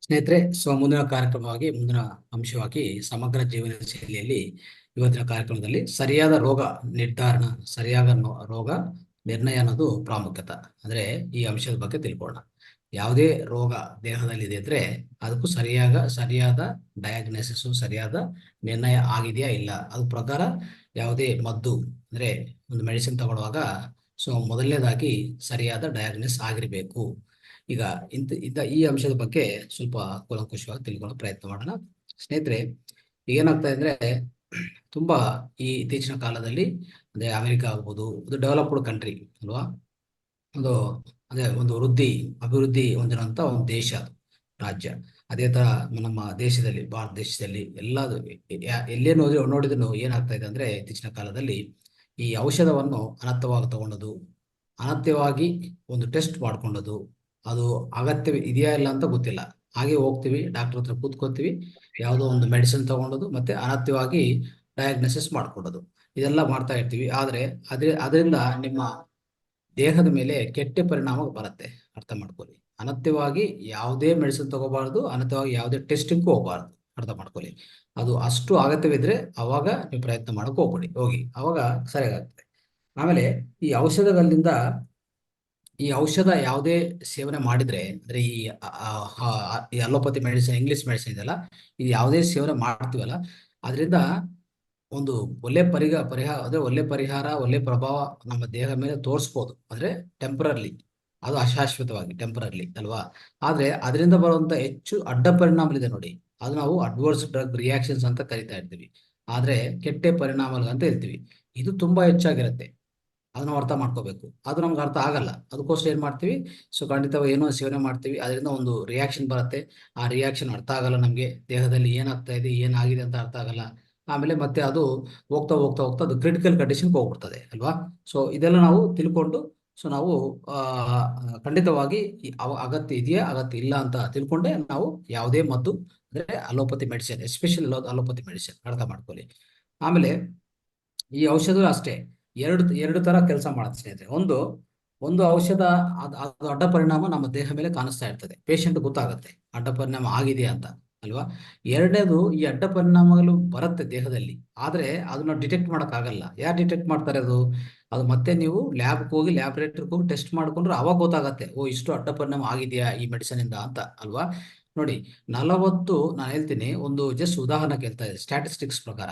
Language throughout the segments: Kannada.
ಸ್ನೇಹಿತರೆ, ಮುಂದಿನ ಕಾರ್ಯಕ್ರಮವಾಗಿ ಮುಂದಿನ ಅಂಶವಾಗಿ ಸಮಗ್ರ ಜೀವನ ಶೈಲಿಯಲ್ಲಿ ಇವತ್ತಿನ ಕಾರ್ಯಕ್ರಮದಲ್ಲಿ ಸರಿಯಾದ ರೋಗ ನಿರ್ಧಾರಣ, ಸರಿಯಾದ ರೋಗ ನಿರ್ಣಯ ಅನ್ನೋದು ಪ್ರಾಮುಖ್ಯತೆ. ಅಂದ್ರೆ ಈ ಅಂಶದ ಬಗ್ಗೆ ತಿಳ್ಕೊಳ್ಳೋಣ. ಯಾವುದೇ ರೋಗ ದೇಹದಲ್ಲಿ ಇದೆ ಅಂದ್ರೆ ಅದಕ್ಕೂ ಸರಿಯಾದ ಡಯಾಗ್ನೋಸಿಸ್, ಸರಿಯಾದ ನಿರ್ಣಯ ಆಗಿದೆಯಾ ಇಲ್ಲ, ಅದ್ರ ಪ್ರಕಾರ ಯಾವುದೇ ಮದ್ದು ಅಂದ್ರೆ ಒಂದು ಮೆಡಿಸಿನ್ ತಗೊಳ್ಳುವಾಗ ಮೊದಲನೇದಾಗಿ ಸರಿಯಾದ ಡಯಾಗ್ನೋಸ್ ಆಗಿರಬೇಕು. ಈಗ ಈ ಅಂಶದ ಬಗ್ಗೆ ಸ್ವಲ್ಪ ಕೂಲಂಕುಷವಾಗಿ ತಿಳ್ಕೊಳ್ಳೋ ಪ್ರಯತ್ನ ಮಾಡೋಣ. ಸ್ನೇಹಿತರೆ, ಏನಾಗ್ತಾ ಅಂದ್ರೆ ತುಂಬಾ ಈ ಇತ್ತೀಚಿನ ಕಾಲದಲ್ಲಿ ಅಂದ್ರೆ ಅಮೆರಿಕ ಆಗ್ಬೋದು, ಒಂದು ಡೆವಲಪ್ಡ್ ಕಂಟ್ರಿ ಅಲ್ವಾ, ಒಂದು ಒಂದು ಅಭಿವೃದ್ಧಿ ಹೊಂದಿರುವಂತ ಒಂದು ದೇಶ, ರಾಜ್ಯ. ಅದೇ ತರ ನಮ್ಮ ದೇಶದಲ್ಲಿ, ಭಾರತ ದೇಶದಲ್ಲಿ ಎಲ್ಲೇ ನೋಡಿದ್ರು ಏನಾಗ್ತಾ ಇದೆ ಅಂದ್ರೆ ಇತ್ತೀಚಿನ ಕಾಲದಲ್ಲಿ ಈ ಔಷಧವನ್ನು ಅನರ್ಥವಾಗಿ ತಗೊಂಡದು, ಅನರ್ಥವಾಗಿ ಒಂದು ಟೆಸ್ಟ್ ಮಾಡ್ಕೊಂಡದು, ಅದು ಅಗತ್ಯ ಇದೆಯಾ ಇಲ್ಲ ಅಂತ ಗೊತ್ತಿಲ್ಲ. ಹಾಗೆ ಹೋಗ್ತೀವಿ, ಡಾಕ್ಟರ್ ಹತ್ರ ಕೂತ್ಕೋತೀವಿ, ಯಾವುದೋ ಒಂದು ಮೆಡಿಸಿನ್ ತಗೊಂಡದು, ಮತ್ತೆ ಅನರ್ಥವಾಗಿ ಡಯಾಗ್ನೋಸಿಸ್ ಮಾಡ್ಕೊಡೋದು, ಇದೆಲ್ಲ ಮಾಡ್ತಾ ಇರ್ತೀವಿ. ಆದ್ರೆ ಅದರಿಂದ ನಿಮ್ಮ ದೇಹದ ಮೇಲೆ ಕೆಟ್ಟ ಪರಿಣಾಮ ಬರುತ್ತೆ. ಅರ್ಥ ಮಾಡ್ಕೊಳ್ಳಿ. ಅನರ್ಥವಾಗಿ ಯಾವುದೇ ಮೆಡಿಸಿನ್ ತಗೋಬಾರ್ದು, ಅನರ್ಥವಾಗಿ ಯಾವುದೇ ಟೆಸ್ಟಿಂಗ್ಗೂ ಹೋಗಬಾರ್ದು. ಅರ್ಥ ಮಾಡ್ಕೊಳ್ಳಿ. ಅದು ಅಷ್ಟು ಅಗತ್ಯವಿದ್ರೆ ಅವಾಗ ನೀವು ಪ್ರಯತ್ನ ಮಾಡಕ್ ಹೋಗಿ ಅವಾಗ ಸರಿಯಾಗುತ್ತೆ. ಆಮೇಲೆ ಈ ಔಷಧಗಳಿಂದ, ಈ ಔಷಧ ಯಾವುದೇ ಸೇವನೆ ಮಾಡಿದ್ರೆ ಅಂದ್ರೆ ಈ ಅಲೋಪತಿ ಮೆಡಿಸಿನ್, ಇಂಗ್ಲಿಷ್ ಮೆಡಿಸಿನ್ ಇದೆಲ್ಲ, ಇದು ಯಾವುದೇ ಸೇವನೆ ಮಾಡ್ತೀವಲ್ಲ, ಅದರಿಂದ ಒಂದು ಒಳ್ಳೆ ಪರಿಹಾರ, ಒಳ್ಳೆ ಪ್ರಭಾವ ನಮ್ಮ ದೇಹದ ಮೇಲೆ ತೋರಿಸ್ಬೋದು. ಅಂದ್ರೆ ಟೆಂಪರರ್ಲಿ, ಅದು ಅಶಾಶ್ವತವಾಗಿ ಟೆಂಪರರ್ಲಿ ಅಲ್ವಾ. ಆದ್ರೆ ಅದರಿಂದ ಬರುವಂತ ಹೆಚ್ಚು ಅಡ್ಡ ಪರಿಣಾಮಗಳಿದೆ ನೋಡಿ, ಅದು ನಾವು ಅಡ್ವರ್ಸ್ ಡ್ರಗ್ ರಿಯಾಕ್ಷನ್ಸ್ ಅಂತ ಕರಿತಾ ಇರ್ತೀವಿ. ಆದ್ರೆ ಕೆಟ್ಟ ಪರಿಣಾಮಗಳು ಅಂತ ಹೇಳ್ತೀವಿ. ಇದು ತುಂಬಾ ಹೆಚ್ಚಾಗಿರುತ್ತೆ. ಅದನ್ನ ಅರ್ಥ ಮಾಡ್ಕೋಬೇಕು. ಅದು ನಮ್ಗೆ ಅರ್ಥ ಆಗಲ್ಲ. ಅದಕ್ಕೋಸ್ಕರ ಏನ್ ಮಾಡ್ತೀವಿ, ಖಂಡಿತವಾಗಿ ಏನೋ ಸೇವನೆ ಮಾಡ್ತೀವಿ, ಅದರಿಂದ ಒಂದು ರಿಯಾಕ್ಷನ್ ಬರುತ್ತೆ. ಆ ರಿಯಾಕ್ಷನ್ ಅರ್ಥ ಆಗಲ್ಲ ನಮ್ಗೆ, ದೇಹದಲ್ಲಿ ಏನಾಗ್ತಾ ಇದೆ ಏನಾಗಿದೆ ಅಂತ ಅರ್ಥ ಆಗಲ್ಲ. ಆಮೇಲೆ ಮತ್ತೆ ಅದು ಹೋಗ್ತಾ ಹೋಗ್ತಾ ಹೋಗ್ತಾ ಅದು ಕ್ರಿಟಿಕಲ್ ಕಂಡೀಷನ್ಗೆ ಹೋಗ್ಬಿಡ್ತದೆ ಅಲ್ವಾ. ಇದೆಲ್ಲ ನಾವು ತಿಳ್ಕೊಂಡು, ನಾವು ಖಂಡಿತವಾಗಿ ಅಗತ್ಯ ಇದೆಯಾ ಅಗತ್ಯ ಇಲ್ಲ ಅಂತ ತಿಳ್ಕೊಂಡೆ ನಾವು ಯಾವುದೇ ಮದ್ದು ಅಂದ್ರೆ allopathy medicine, especially allopathy medicine ಅರ್ಥ ಮಾಡ್ಕೊಳ್ಳಿ. ಆಮೇಲೆ ಈ ಔಷಧ ಅಷ್ಟೇ ಎರಡು ತರ ಕೆಲಸ ಮಾಡುತ್ತೆ ಸ್ನೇಹಿತರೆ. ಒಂದು ಔಷಧ ಅದು ಅಡ್ಡ ಪರಿಣಾಮ ನಮ್ಮ ದೇಹ ಮೇಲೆ ಕಾಣಿಸ್ತಾ ಇರ್ತದೆ, ಪೇಷಂಟ್ ಗೊತ್ತಾಗುತ್ತೆ ಅಡ್ಡ ಪರಿಣಾಮ ಆಗಿದೆಯಾ ಅಂತ ಅಲ್ವಾ. ಎರಡನೇದು, ಈ ಅಡ್ಡ ಪರಿಣಾಮಗಳು ಬರುತ್ತೆ ದೇಹದಲ್ಲಿ, ಆದ್ರೆ ಅದನ್ನ ಡಿಟೆಕ್ಟ್ ಮಾಡಕ್ ಆಗಲ್ಲ. ಯಾರು ಡಿಟೆಕ್ಟ್ ಮಾಡ್ತಾರೆ? ಅದು ಮತ್ತೆ ನೀವು ಲ್ಯಾಬ್ಗೆ ಹೋಗಿ ಲ್ಯಾಬ್ರೇಟರಿಗೆ ಹೋಗಿ ಟೆಸ್ಟ್ ಮಾಡ್ಕೊಂಡ್ರೆ ಅವಾಗ ಗೊತ್ತಾಗತ್ತೆ, ಇಷ್ಟು ಅಡ್ಡ ಪರಿಣಾಮ ಆಗಿದೆಯಾ ಈ ಮೆಡಿಸಿನ್ ಇಂದ ಅಂತ ಅಲ್ವಾ. ನೋಡಿ, ನಾನು ಹೇಳ್ತೀನಿ, ಒಂದು ಜಸ್ಟ್ ಉದಾಹರಣೆ ಕೇಳ್ತಾ ಇದೆ. ಸ್ಟ್ಯಾಟಿಸ್ಟಿಕ್ಸ್ ಪ್ರಕಾರ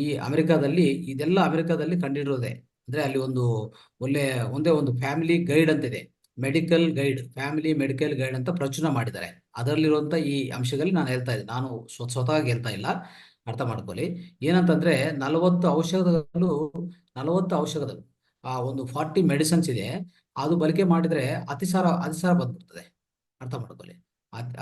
ಈ ಅಮೆರಿಕಾದಲ್ಲಿ ಕಂಡಿಡಿರೋದೆ. ಅಂದ್ರೆ ಅಲ್ಲಿ ಒಂದೇ ಒಂದು ಫ್ಯಾಮಿಲಿ ಗೈಡ್ ಅಂತ ಇದೆ, ಫ್ಯಾಮಿಲಿ ಮೆಡಿಕಲ್ ಗೈಡ್ ಅಂತ ಪ್ರಚುರ ಮಾಡಿದ್ದಾರೆ. ಅದರಲ್ಲಿರುವಂತ ಈ ಅಂಶಗಳಲ್ಲಿ ನಾನು ಹೇಳ್ತಾ ಇದ್ದೀನಿ, ನಾನು ಸ್ವತಃ ಹೇಳ್ತಾ ಇಲ್ಲ. ಅರ್ಥ ಮಾಡ್ಕೊಳ್ಳಿ. ಏನಂತಂದ್ರೆ 40 ಔಷಧಗಳು ಆ ಒಂದು 40 ಮೆಡಿಸಿನ್ಸ್ ಇದೆ. ಅದು ಬಳಕೆ ಮಾಡಿದ್ರೆ ಅತಿಸಾರ ಬಂದ್ಬಿಡ್ತದೆ. ಅರ್ಥ ಮಾಡ್ಕೊಳ್ಳಿ.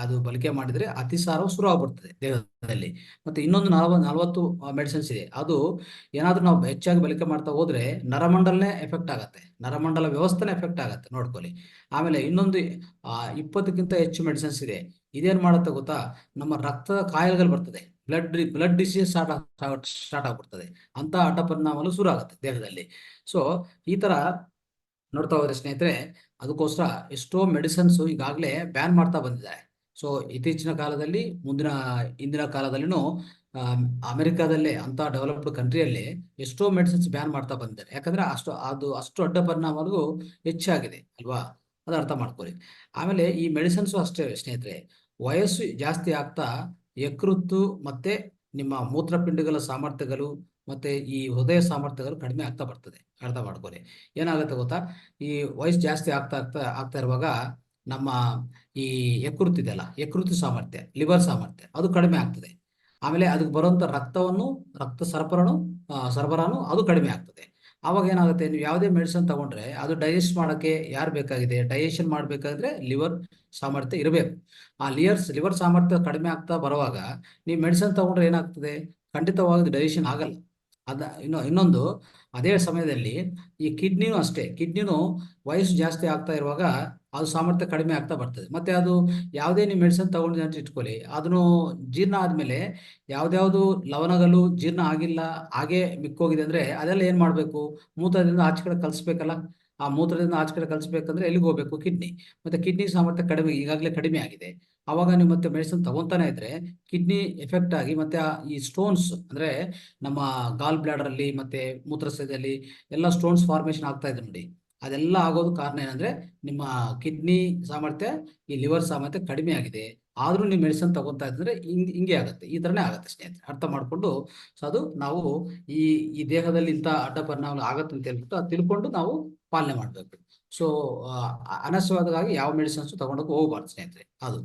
ಅದು ಬಳಕೆ ಮಾಡಿದ್ರೆ ಅತಿಸಾರವು ಶುರು ಆಗ್ಬಿಡ್ತದೆ ದೇಹದಲ್ಲಿ. ಮತ್ತೆ ಇನ್ನೊಂದು 40 ಮೆಡಿಸಿನ್ಸ್ ಇದೆ. ಅದು ಏನಾದ್ರೂ ನಾವು ಹೆಚ್ಚಾಗಿ ಬಳಕೆ ಮಾಡ್ತಾ ಹೋದ್ರೆ ನರಮಂಡಲನೇ ಎಫೆಕ್ಟ್ ಆಗತ್ತೆ, ನರಮಂಡಲ ವ್ಯವಸ್ಥೆನೇ ಎಫೆಕ್ಟ್ ಆಗತ್ತೆ, ನೋಡ್ಕೊಳ್ಳಿ. ಆಮೇಲೆ ಇನ್ನೊಂದು 20ಕ್ಕಿಂತ ಹೆಚ್ಚು ಮೆಡಿಸಿನ್ಸ್ ಇದೆ. ಇದೇನ್ ಮಾಡುತ್ತೆ ಗೊತ್ತಾ, ನಮ್ಮ ರಕ್ತದ ಕಾಯಿಲೆಗಳು ಬರ್ತದೆ, ಬ್ಲಡ್ ಡಿಸೀಸ್ ಸ್ಟಾರ್ಟ್ ಆಗ್ಬಿಡ್ತದೆ. ಅಂತ ಅಡ್ಡ ಪರಿಣಾಮಗಳು ಶುರು ಆಗುತ್ತೆ ದೇಹದಲ್ಲಿ. ಈ ತರ ನೋಡ್ತಾ ಹೋದ್ರೆ ಸ್ನೇಹಿತರೆ, ಅದಕ್ಕೋಸ್ಕರ ಎಷ್ಟೋ ಮೆಡಿಸಿನ್ಸ್ ಈಗಾಗಲೇ ಬ್ಯಾನ್ ಮಾಡ್ತಾ ಬಂದಿದ್ದಾರೆ. ಇತ್ತೀಚಿನ ಕಾಲದಲ್ಲಿ, ಇಂದಿನ ಕಾಲದಲ್ಲಿನೂ ಅಮೆರಿಕಾದಲ್ಲೇ, ಅಂತ ಡೆವಲಪ್ಡ್ ಕಂಟ್ರಿಯಲ್ಲಿ ಎಷ್ಟೋ ಮೆಡಿಸಿನ್ಸ್ ಬ್ಯಾನ್ ಮಾಡ್ತಾ ಬಂದಿದ್ದಾರೆ. ಯಾಕಂದ್ರೆ ಅಷ್ಟು ಅಡ್ಡ ಪರಿಣಾಮಗಳು ಹೆಚ್ಚಾಗಿದೆ ಅಲ್ವಾ. ಅದು ಅರ್ಥ ಮಾಡ್ಕೊಳ್ಳಿ. ಆಮೇಲೆ ಈ ಮೆಡಿಸಿನ್ಸ್ ಅಷ್ಟೇ ಸ್ನೇಹಿತರೆ, ವಯಸ್ಸು ಜಾಸ್ತಿ ಆಗ್ತಾ ಯಕೃತ್ತು ಮತ್ತೆ ನಿಮ್ಮ ಮೂತ್ರಪಿಂಡಗಳ ಸಾಮರ್ಥ್ಯಗಳು ಮತ್ತೆ ಈ ಹೃದಯ ಸಾಮರ್ಥ್ಯಗಳು ಕಡಿಮೆ ಆಗ್ತಾ ಬರ್ತದೆ. ಅರ್ಥ ಮಾಡ್ಕೊಳ್ಳಿ. ಏನಾಗುತ್ತೆ ಗೊತ್ತಾ, ಈ ವಯಸ್ಸು ಜಾಸ್ತಿ ಆಗ್ತಾ ಇರುವಾಗ ನಮ್ಮ ಈ ಯಕೃತ್ತು ಸಾಮರ್ಥ್ಯ, ಲಿವರ್ ಸಾಮರ್ಥ್ಯ ಅದು ಕಡಿಮೆ ಆಗ್ತದೆ. ಆಮೇಲೆ ಅದಕ್ಕೆ ಬರುವಂತ ರಕ್ತ ಸರಬರಾನು ಅದು ಕಡಿಮೆ ಆಗ್ತದೆ. ಆವಾಗ ಏನಾಗುತ್ತೆ, ನೀವು ಯಾವುದೇ ಮೆಡಿಸಿನ್ ತಗೊಂಡ್ರೆ ಅದು ಡೈಜೆಸ್ಟ್ ಮಾಡಕ್ಕೆ ಯಾರು ಬೇಕಾಗಿದೆ, ಡೈಜೆಷನ್ ಮಾಡ್ಬೇಕಾದ್ರೆ ಲಿವರ್ ಸಾಮರ್ಥ್ಯ ಇರಬೇಕು. ಆ ಲಿವರ್ ಸಾಮರ್ಥ್ಯ ಕಡಿಮೆ ಆಗ್ತಾ ಬರುವಾಗ ನೀವು ಮೆಡಿಸಿನ್ ತಗೊಂಡ್ರೆ ಏನಾಗ್ತದೆ, ಖಂಡಿತವಾಗಿ ಡೈಜೆಷನ್ ಆಗಲ್ಲ. ಇನ್ನೊಂದು, ಅದೇ ಸಮಯದಲ್ಲಿ ಈ ಕಿಡ್ನಿನೂ ಅಷ್ಟೇ, ಕಿಡ್ನಿನೂ ವಯಸ್ಸು ಜಾಸ್ತಿ ಆಗ್ತಾ ಇರುವಾಗ ಅದು ಸಾಮರ್ಥ್ಯ ಕಡಿಮೆ ಆಗ್ತಾ ಬರ್ತದೆ. ಮತ್ತೆ ಅದು ಯಾವುದೇ ನೀವು ಮೆಡಿಸಿನ್ ತಗೊಂಡಿದೆ ಅಂತ ಇಟ್ಕೊಳ್ಳಿ, ಅದನ್ನು ಜೀರ್ಣ ಆದ್ಮೇಲೆ ಯಾವ್ದಾವ್ದು ಲವಣಗಳು ಜೀರ್ಣ ಆಗಿಲ್ಲ, ಹಾಗೆ ಮಿಕ್ಕೋಗಿದೆ ಅಂದ್ರೆ ಅದೆಲ್ಲ ಏನ್ ಮಾಡ್ಬೇಕು, ಮೂತ್ರದಿಂದ ಆಚೆ ಕಡೆ ಕಲಿಸ್ಬೇಕಲ್ಲ. ಆ ಮೂತ್ರದಿಂದ ಆಚೆ ಕಡೆ ಕಲಿಸ್ಬೇಕಂದ್ರೆ ಎಲ್ಲಿಗೆ ಹೋಗ್ಬೇಕು, ಕಿಡ್ನಿ. ಮತ್ತೆ ಕಿಡ್ನಿ ಸಾಮರ್ಥ್ಯ ಈಗಾಗಲೇ ಕಡಿಮೆ ಆಗಿದೆ. ಅವಾಗ ನೀವು ಮತ್ತೆ ಮೆಡಿಸಿನ್ ತಗೊಂತಾನೆ ಇದ್ರೆ ಕಿಡ್ನಿ ಎಫೆಕ್ಟ್ ಆಗಿ ಮತ್ತೆ ಈ ಸ್ಟೋನ್ಸ್ ಅಂದ್ರೆ ನಮ್ಮ ಗಾಲ್ ಬ್ಲಾಡರ್ ಅಲ್ಲಿ ಮತ್ತೆ ಮೂತ್ರಸಯದಲ್ಲಿ ಎಲ್ಲ ಸ್ಟೋನ್ಸ್ ಫಾರ್ಮೇಶನ್ ಆಗ್ತಾ ಇದೆ ನೋಡಿ. ಅದೆಲ್ಲ ಆಗೋದು ಕಾರಣ ಏನಂದ್ರೆ ನಿಮ್ಮ ಕಿಡ್ನಿ ಸಾಮರ್ಥ್ಯ, ಈ ಲಿವರ್ ಸಾಮರ್ಥ್ಯ ಕಡಿಮೆ ಆಗಿದೆ. ಆದ್ರೂ ನೀವು ಮೆಡಿಸಿನ್ ತಗೊಂತಾ ಇದ್ರೆ ಹಿಂಗೆ ಆಗುತ್ತೆ, ಈ ತರನೇ ಆಗುತ್ತೆ ಸ್ನೇಹಿತರೆ. ಅರ್ಥ ಮಾಡ್ಕೊಂಡು ಸೊ ಅದು ನಾವು ಈ ಈ ದೇಹದಲ್ಲಿ ಇಂಥ ಅಡ್ಡ ಪರಿಣಾಮ ಆಗತ್ತೆ ಅಂತ ಹೇಳ್ಬಿಟ್ಟು ಅದು ತಿಳ್ಕೊಂಡು ನಾವು ಪಾಲನೆ ಮಾಡಬೇಕು. ಸೊ ಅನವಶ್ಯಕವಾಗಿ ಯಾವ ಮೆಡಿಸಿನ್ಸ್ ತಗೊಂಡೋಗಿ ಹೋಗ್ಬಾರ್ದು ಸ್ನೇಹಿತರೆ ಅದು.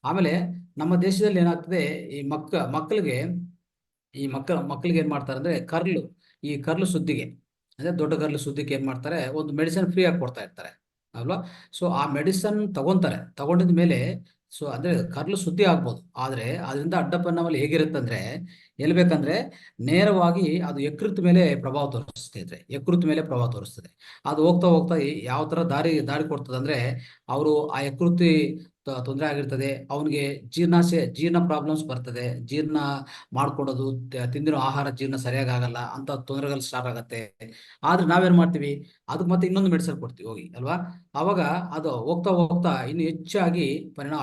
ಆಮೇಲೆ ನಮ್ಮ ದೇಶದಲ್ಲಿ ಏನಾಗ್ತದೆ, ಈ ಮಕ್ಕಳಿಗೆ ಮಕ್ಕಳಿಗೆ ಏನ್ ಮಾಡ್ತಾರೆ ಅಂದ್ರೆ ಈ ಕರ್ಲು ಸುದ್ದಿಗೆ ಅಂದ್ರೆ ದೊಡ್ಡ ಕರ್ಲು ಸುದ್ದಿಗೆ ಏನ್ ಮಾಡ್ತಾರೆ, ಒಂದು ಮೆಡಿಸಿನ್ ಫ್ರೀ ಆಗಿ ಕೊಡ್ತಾ ಇರ್ತಾರೆ ಅಲ್ವಾ. ಸೊ ಆ ಮೆಡಿಸನ್ ತಗೊಂತಾರೆ, ತಗೊಂಡಿದ ಮೇಲೆ ಸೊ ಅಂದ್ರೆ ಕರ್ಲು ಸುದ್ದಿ ಆಗ್ಬೋದು, ಆದ್ರೆ ಅದರಿಂದ ಅಡ್ಡ ಪರಿಣಾಮ ಹೇಗಿರುತ್ತೆ ಅಂದ್ರೆ ಎಲ್ಲಿ ಬೇಕಂದ್ರೆ ನೇರವಾಗಿ ಅದು ಯಕೃತ್ ಮೇಲೆ ಪ್ರಭಾವ ತೋರಿಸ್ತದೆ. ಯಕೃತ್ ಮೇಲೆ ಪ್ರಭಾವ ತೋರಿಸ್ತದೆ. ಅದು ಹೋಗ್ತಾ ಹೋಗ್ತಾ ಯಾವ ತರ ದಾರಿ ಕೊಡ್ತದೆ ಅಂದ್ರೆ ಅವರು ಆ ಯಕೃತಿ ತೊಂದರೆ ಆಗಿರ್ತದೆ, ಅವನಿಗೆ ಜೀರ್ಣ ಪ್ರಾಬ್ಲಮ್ಸ್ ಬರ್ತದೆ, ಜೀರ್ಣ ಮಾಡ್ಕೊಡೋದು, ತಿಂದಿರೋ ಆಹಾರ ಜೀರ್ಣ ಸರಿಯಾಗಿ ಆಗಲ್ಲ ಅಂತ ತೊಂದರೆಗಳು ಸ್ಟಾರ್ಟ್ ಆಗತ್ತೆ. ಆದ್ರೆ ನಾವೇನ್ ಮಾಡ್ತೀವಿ, ಅದಕ್ಕೆ ಮತ್ತೆ ಇನ್ನೊಂದು ಮೆಡಿಸಿನ್ ಕೊಡ್ತೀವಿ ಹೋಗಿ ಅಲ್ವಾ. ಅವಾಗ ಅದು ಹೋಗ್ತಾ ಹೋಗ್ತಾ ಇನ್ನು ಹೆಚ್ಚಾಗಿ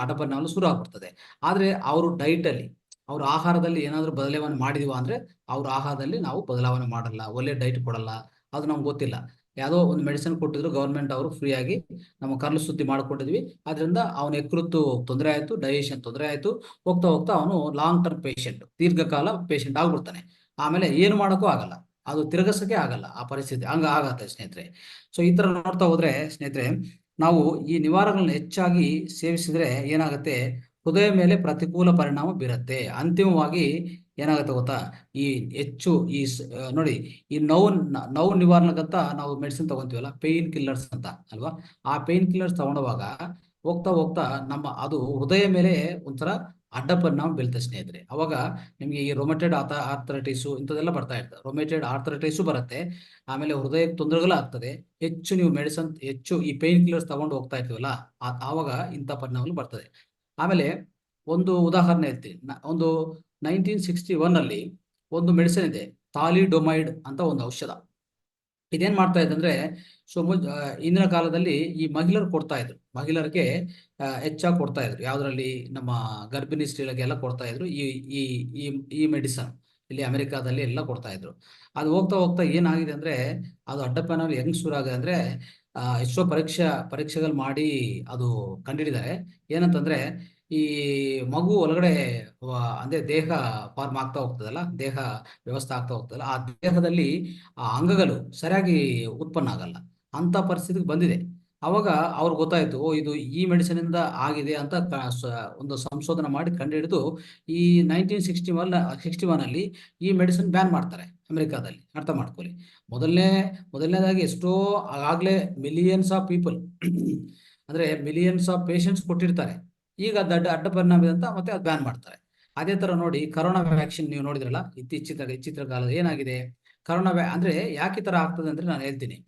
ಅಡ್ಡ ಪರಿಣಾಮ ಶುರು ಆಗ್ಬಿಡ್ತದೆ. ಆದ್ರೆ ಅವರು ಡೈಟ್ ಅಲ್ಲಿ, ಅವ್ರ ಆಹಾರದಲ್ಲಿ ಏನಾದ್ರು ಬದಲಾವಣೆ ಮಾಡಿದೀವ ಅಂದ್ರೆ ಅವ್ರ ಆಹಾರದಲ್ಲಿ ನಾವು ಬದಲಾವಣೆ ಮಾಡಲ್ಲ, ಒಳ್ಳೆ ಡೈಟ್ ಕೊಡಲ್ಲ, ಅದು ನಮ್ಗೆ ಗೊತ್ತಿಲ್ಲ. ಯಾವುದೋ ಒಂದು ಮೆಡಿಸಿನ್ ಕೊಟ್ಟಿದ್ರು ಗೌರ್ಮೆಂಟ್ ಅವರು ಫ್ರೀ ಆಗಿ, ನಮ್ಮ ಕರ್ಲು ಸುದ್ದಿ ಮಾಡ್ಕೊಂಡಿದ್ವಿ, ಅದರಿಂದ ಅವನ ಯಕೃತ್ತು ತೊಂದರೆ ಆಯ್ತು, ಡೈಜೆಷನ್ ತೊಂದರೆ ಆಯ್ತು. ಹೋಗ್ತಾ ಹೋಗ್ತಾ ಅವನು ಲಾಂಗ್ ಟರ್ಮ್ ಪೇಷಂಟ್, ದೀರ್ಘಕಾಲ ಪೇಷಂಟ್ ಆಗ್ಬಿಡ್ತಾನೆ. ಆಮೇಲೆ ಏನು ಮಾಡೋಕ್ಕೂ ಆಗಲ್ಲ, ಅದು ತಿರುಗಿಸಕ್ಕೆ ಆಗಲ್ಲ, ಆ ಪರಿಸ್ಥಿತಿ ಆಗತ್ತೆ ಸ್ನೇಹಿತರೆ. ಸೊ ಈ ತರ ನೋಡ್ತಾ ಹೋದ್ರೆ ಸ್ನೇಹಿತರೆ, ನಾವು ಈ ನಿವಾರಗಳನ್ನ ಹೆಚ್ಚಾಗಿ ಸೇವಿಸಿದ್ರೆ ಏನಾಗುತ್ತೆ, ಹೃದಯ ಮೇಲೆ ಪ್ರತಿಕೂಲ ಪರಿಣಾಮ ಬೀರುತ್ತೆ. ಅಂತಿಮವಾಗಿ ಏನಾಗುತ್ತೆ ಗೊತ್ತಾ, ಈ ಹೆಚ್ಚು ನೋಡಿ, ಈ ನೋವು ನಿವಾರಣೆಗಂತ ನಾವು ಮೆಡಿಸಿನ್ ತಗೊಂತೀವಲ್ಲ, ಪೇಯ್ನ್ ಕಿಲ್ಲರ್ಸ್ ಅಂತ ಅಲ್ವಾ. ಆ ಪೇಯ್ನ್ ಕಿಲ್ಲರ್ಸ್ ತಗೊಂಡವಾಗ ಹೋಗ್ತಾ ಹೋಗ್ತಾ ಅದು ಹೃದಯ ಮೇಲೆ ಒಂಥರ ಅಡ್ಡ ಪರಿಣಾಮ ಬೀಳ್ತದೆ ಸ್ನೇಹಿತರೆ. ಅವಾಗ ನಿಮ್ಗೆ ಈ ರೊಮೆಟೆಡ್ ಆರ್ಥರೈಟಿಸು ಇಂಥದ್ದೆಲ್ಲ ಬರ್ತಾ ಇರ್ತದೆ, ರೊಮೆಟೆಡ್ ಆರ್ಥರೈಟಿಸು ಬರುತ್ತೆ. ಆಮೇಲೆ ಹೃದಯ ತೊಂದರೆಗಳು ಆಗ್ತದೆ. ನೀವು ಹೆಚ್ಚು ಈ ಪೇಯ್ನ್ ಕಿಲ್ಲರ್ಸ್ ತಗೊಂಡು ಹೋಗ್ತಾ ಇರ್ತೀವಲ್ಲ, ಆವಾಗ ಇಂಥ ಪರಿಣಾಮಗಳು ಬರ್ತದೆ. ಆಮೇಲೆ ಒಂದು ಉದಾಹರಣೆ ಹೇಳ್ತೀನಿ. ಒಂದು 1961 ಅಲ್ಲಿ ಒಂದು ಮೆಡಿಸಿನ್ ಇದೆ, ಥಾಲಿಡೊಮೈಡ್ ಅಂತ ಒಂದು ಔಷಧ. ಇದೇನ್ ಮಾಡ್ತಾ ಇದೆ ಅಂದ್ರೆ, ಸೊ ಇಂದಿನ ಕಾಲದಲ್ಲಿ ಈ ಮಹಿಳೆಯರಿಗೆ ಹೆಚ್ಚಾಗಿ ಕೊಡ್ತಾ ಇದ್ರು. ಯಾವ್ದ್ರಲ್ಲಿ, ನಮ್ಮ ಗರ್ಭಿಣಿ ಸ್ತ್ರೀಗಳಿಗೆಲ್ಲ ಕೊಡ್ತಾ ಇದ್ರು ಈ ಈ ಈ ಈ ಮೆಡಿಸನ್. ಇಲ್ಲಿ ಅಮೆರಿಕಾದಲ್ಲಿ ಎಲ್ಲ ಕೊಡ್ತಾ ಇದ್ರು. ಅದು ಹೋಗ್ತಾ ಹೋಗ್ತಾ ಏನಾಗಿದೆ ಅಂದ್ರೆ, ಅದು ಅಡ್ಡಪ್ಪನಾಗಿ ಹೆಂಗ್ ಶುರು ಆಗಿದೆ ಅಂದ್ರೆ, ಎಷ್ಟೋ ಪರೀಕ್ಷೆಗಳು ಮಾಡಿ ಅದು ಕಂಡಿಡಿದ್ದಾರೆ. ಏನಂತಂದ್ರೆ, ಈ ಮಗು ಒಳಗಡೆ ಅಂದ್ರೆ ದೇಹ ಫಾರ್ಮ್ ಆಗ್ತಾ ಹೋಗ್ತದಲ್ಲ, ದೇಹ ವ್ಯವಸ್ಥೆ ಆಗ್ತಾ ಹೋಗ್ತದಲ್ಲ, ಆ ದೇಹದಲ್ಲಿ ಆ ಅಂಗಗಳು ಸರಿಯಾಗಿ ಉತ್ಪನ್ನ ಆಗಲ್ಲ ಅಂತ ಪರಿಸ್ಥಿತಿಗೆ ಬಂದಿದೆ. ಅವಾಗ ಅವ್ರಿಗೆ ಗೊತ್ತಾಯ್ತು, ಓ ಇದು ಈ ಮೆಡಿಸಿನ್ ಇಂದ ಆಗಿದೆ ಅಂತ ಒಂದು ಸಂಶೋಧನೆ ಮಾಡಿ ಕಂಡುಹಿಡಿದು ಈ 1961 ಅಲ್ಲಿ ಈ ಮೆಡಿಸಿನ್ ಬ್ಯಾನ್ ಮಾಡ್ತಾರೆ ಅಮೆರಿಕಾದಲ್ಲಿ. ಅರ್ಥ ಮಾಡ್ಕೊಳ್ಳಿ. ಮೊದಲನೇದಾಗಿ ಎಷ್ಟೋ ಆಗ್ಲೇ ಮಿಲಿಯನ್ಸ್ ಆಫ್ ಪೀಪಲ್ ಅಂದ್ರೆ ಮಿಲಿಯನ್ಸ್ ಆಫ್ ಪೇಷಂಟ್ಸ್ ಕೊಟ್ಟಿರ್ತಾರೆ. ಈಗ ಅಡ್ಡ ಪರಿಣಾಮ ಇದೆ ಅಂತ ಮತ್ತೆ ಅದು ಬ್ಯಾನ್ ಮಾಡ್ತಾರೆ. ಅದೇ ತರ ನೋಡಿ, ಕರೋನಾ ವ್ಯಾಕ್ಸಿನ್ ನೀವು ನೋಡಿದ್ರಲ್ಲ, ಇತ್ತೀಚಿನ ಕಾಲದ ಏನಾಗಿದೆ, ಅಂದ್ರೆ ಯಾಕೆ ಈ ತರ ಆಗ್ತದೆ ಅಂದ್ರೆ ನಾನು ಹೇಳ್ತೀನಿ.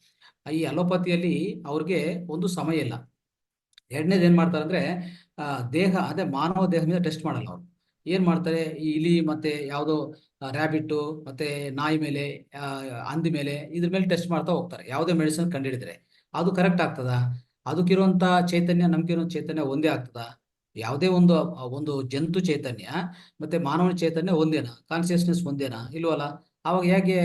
ಈ ಅಲೋಪತಿಯಲ್ಲಿ ಅವ್ರಿಗೆ ಒಂದು ಸಮಯ ಇಲ್ಲ. ಎರಡನೇದು ಏನ್ ಮಾಡ್ತಾರೆ ಅಂದ್ರೆ, ದೇಹ ಅದೇ ಮಾನವ ದೇಹ ಮೇಲೆ ಟೆಸ್ಟ್ ಮಾಡಲ್ಲ ಅವ್ರು. ಏನ್ ಮಾಡ್ತಾರೆ, ಈ ಇಲಿ ಮತ್ತೆ ಯಾವುದೋ ರ್ಯಾಬಿಟ್ ಮತ್ತೆ ನಾಯಿ ಮೇಲೆ, ಹಂದಿ ಮೇಲೆ, ಇದ್ರ ಮೇಲೆ ಟೆಸ್ಟ್ ಮಾಡ್ತಾ ಹೋಗ್ತಾರೆ. ಯಾವುದೇ ಮೆಡಿಸಿನ್ ಕಂಡುಹಿಡಿದ್ರೆ ಅದು ಕರೆಕ್ಟ್ ಆಗ್ತದ? ಅದಕ್ಕಿರುವಂತ ಚೈತನ್ಯ ನಮ್ಗಿರೋ ಚೈತನ್ಯ ಒಂದೇ ಆಗ್ತದ? ಯಾವುದೇ ಒಂದು ಒಂದು ಜಂತು ಚೈತನ್ಯ ಮತ್ತೆ ಮಾನವನ ಚೈತನ್ಯ ಒಂದೇನಾ? ಕಾನ್ಸಿಯಸ್ನೆಸ್ ಒಂದೇನಾ? ಇಲ್ವಲ್ಲ. ಅವಾಗ ಹೇಗೆ,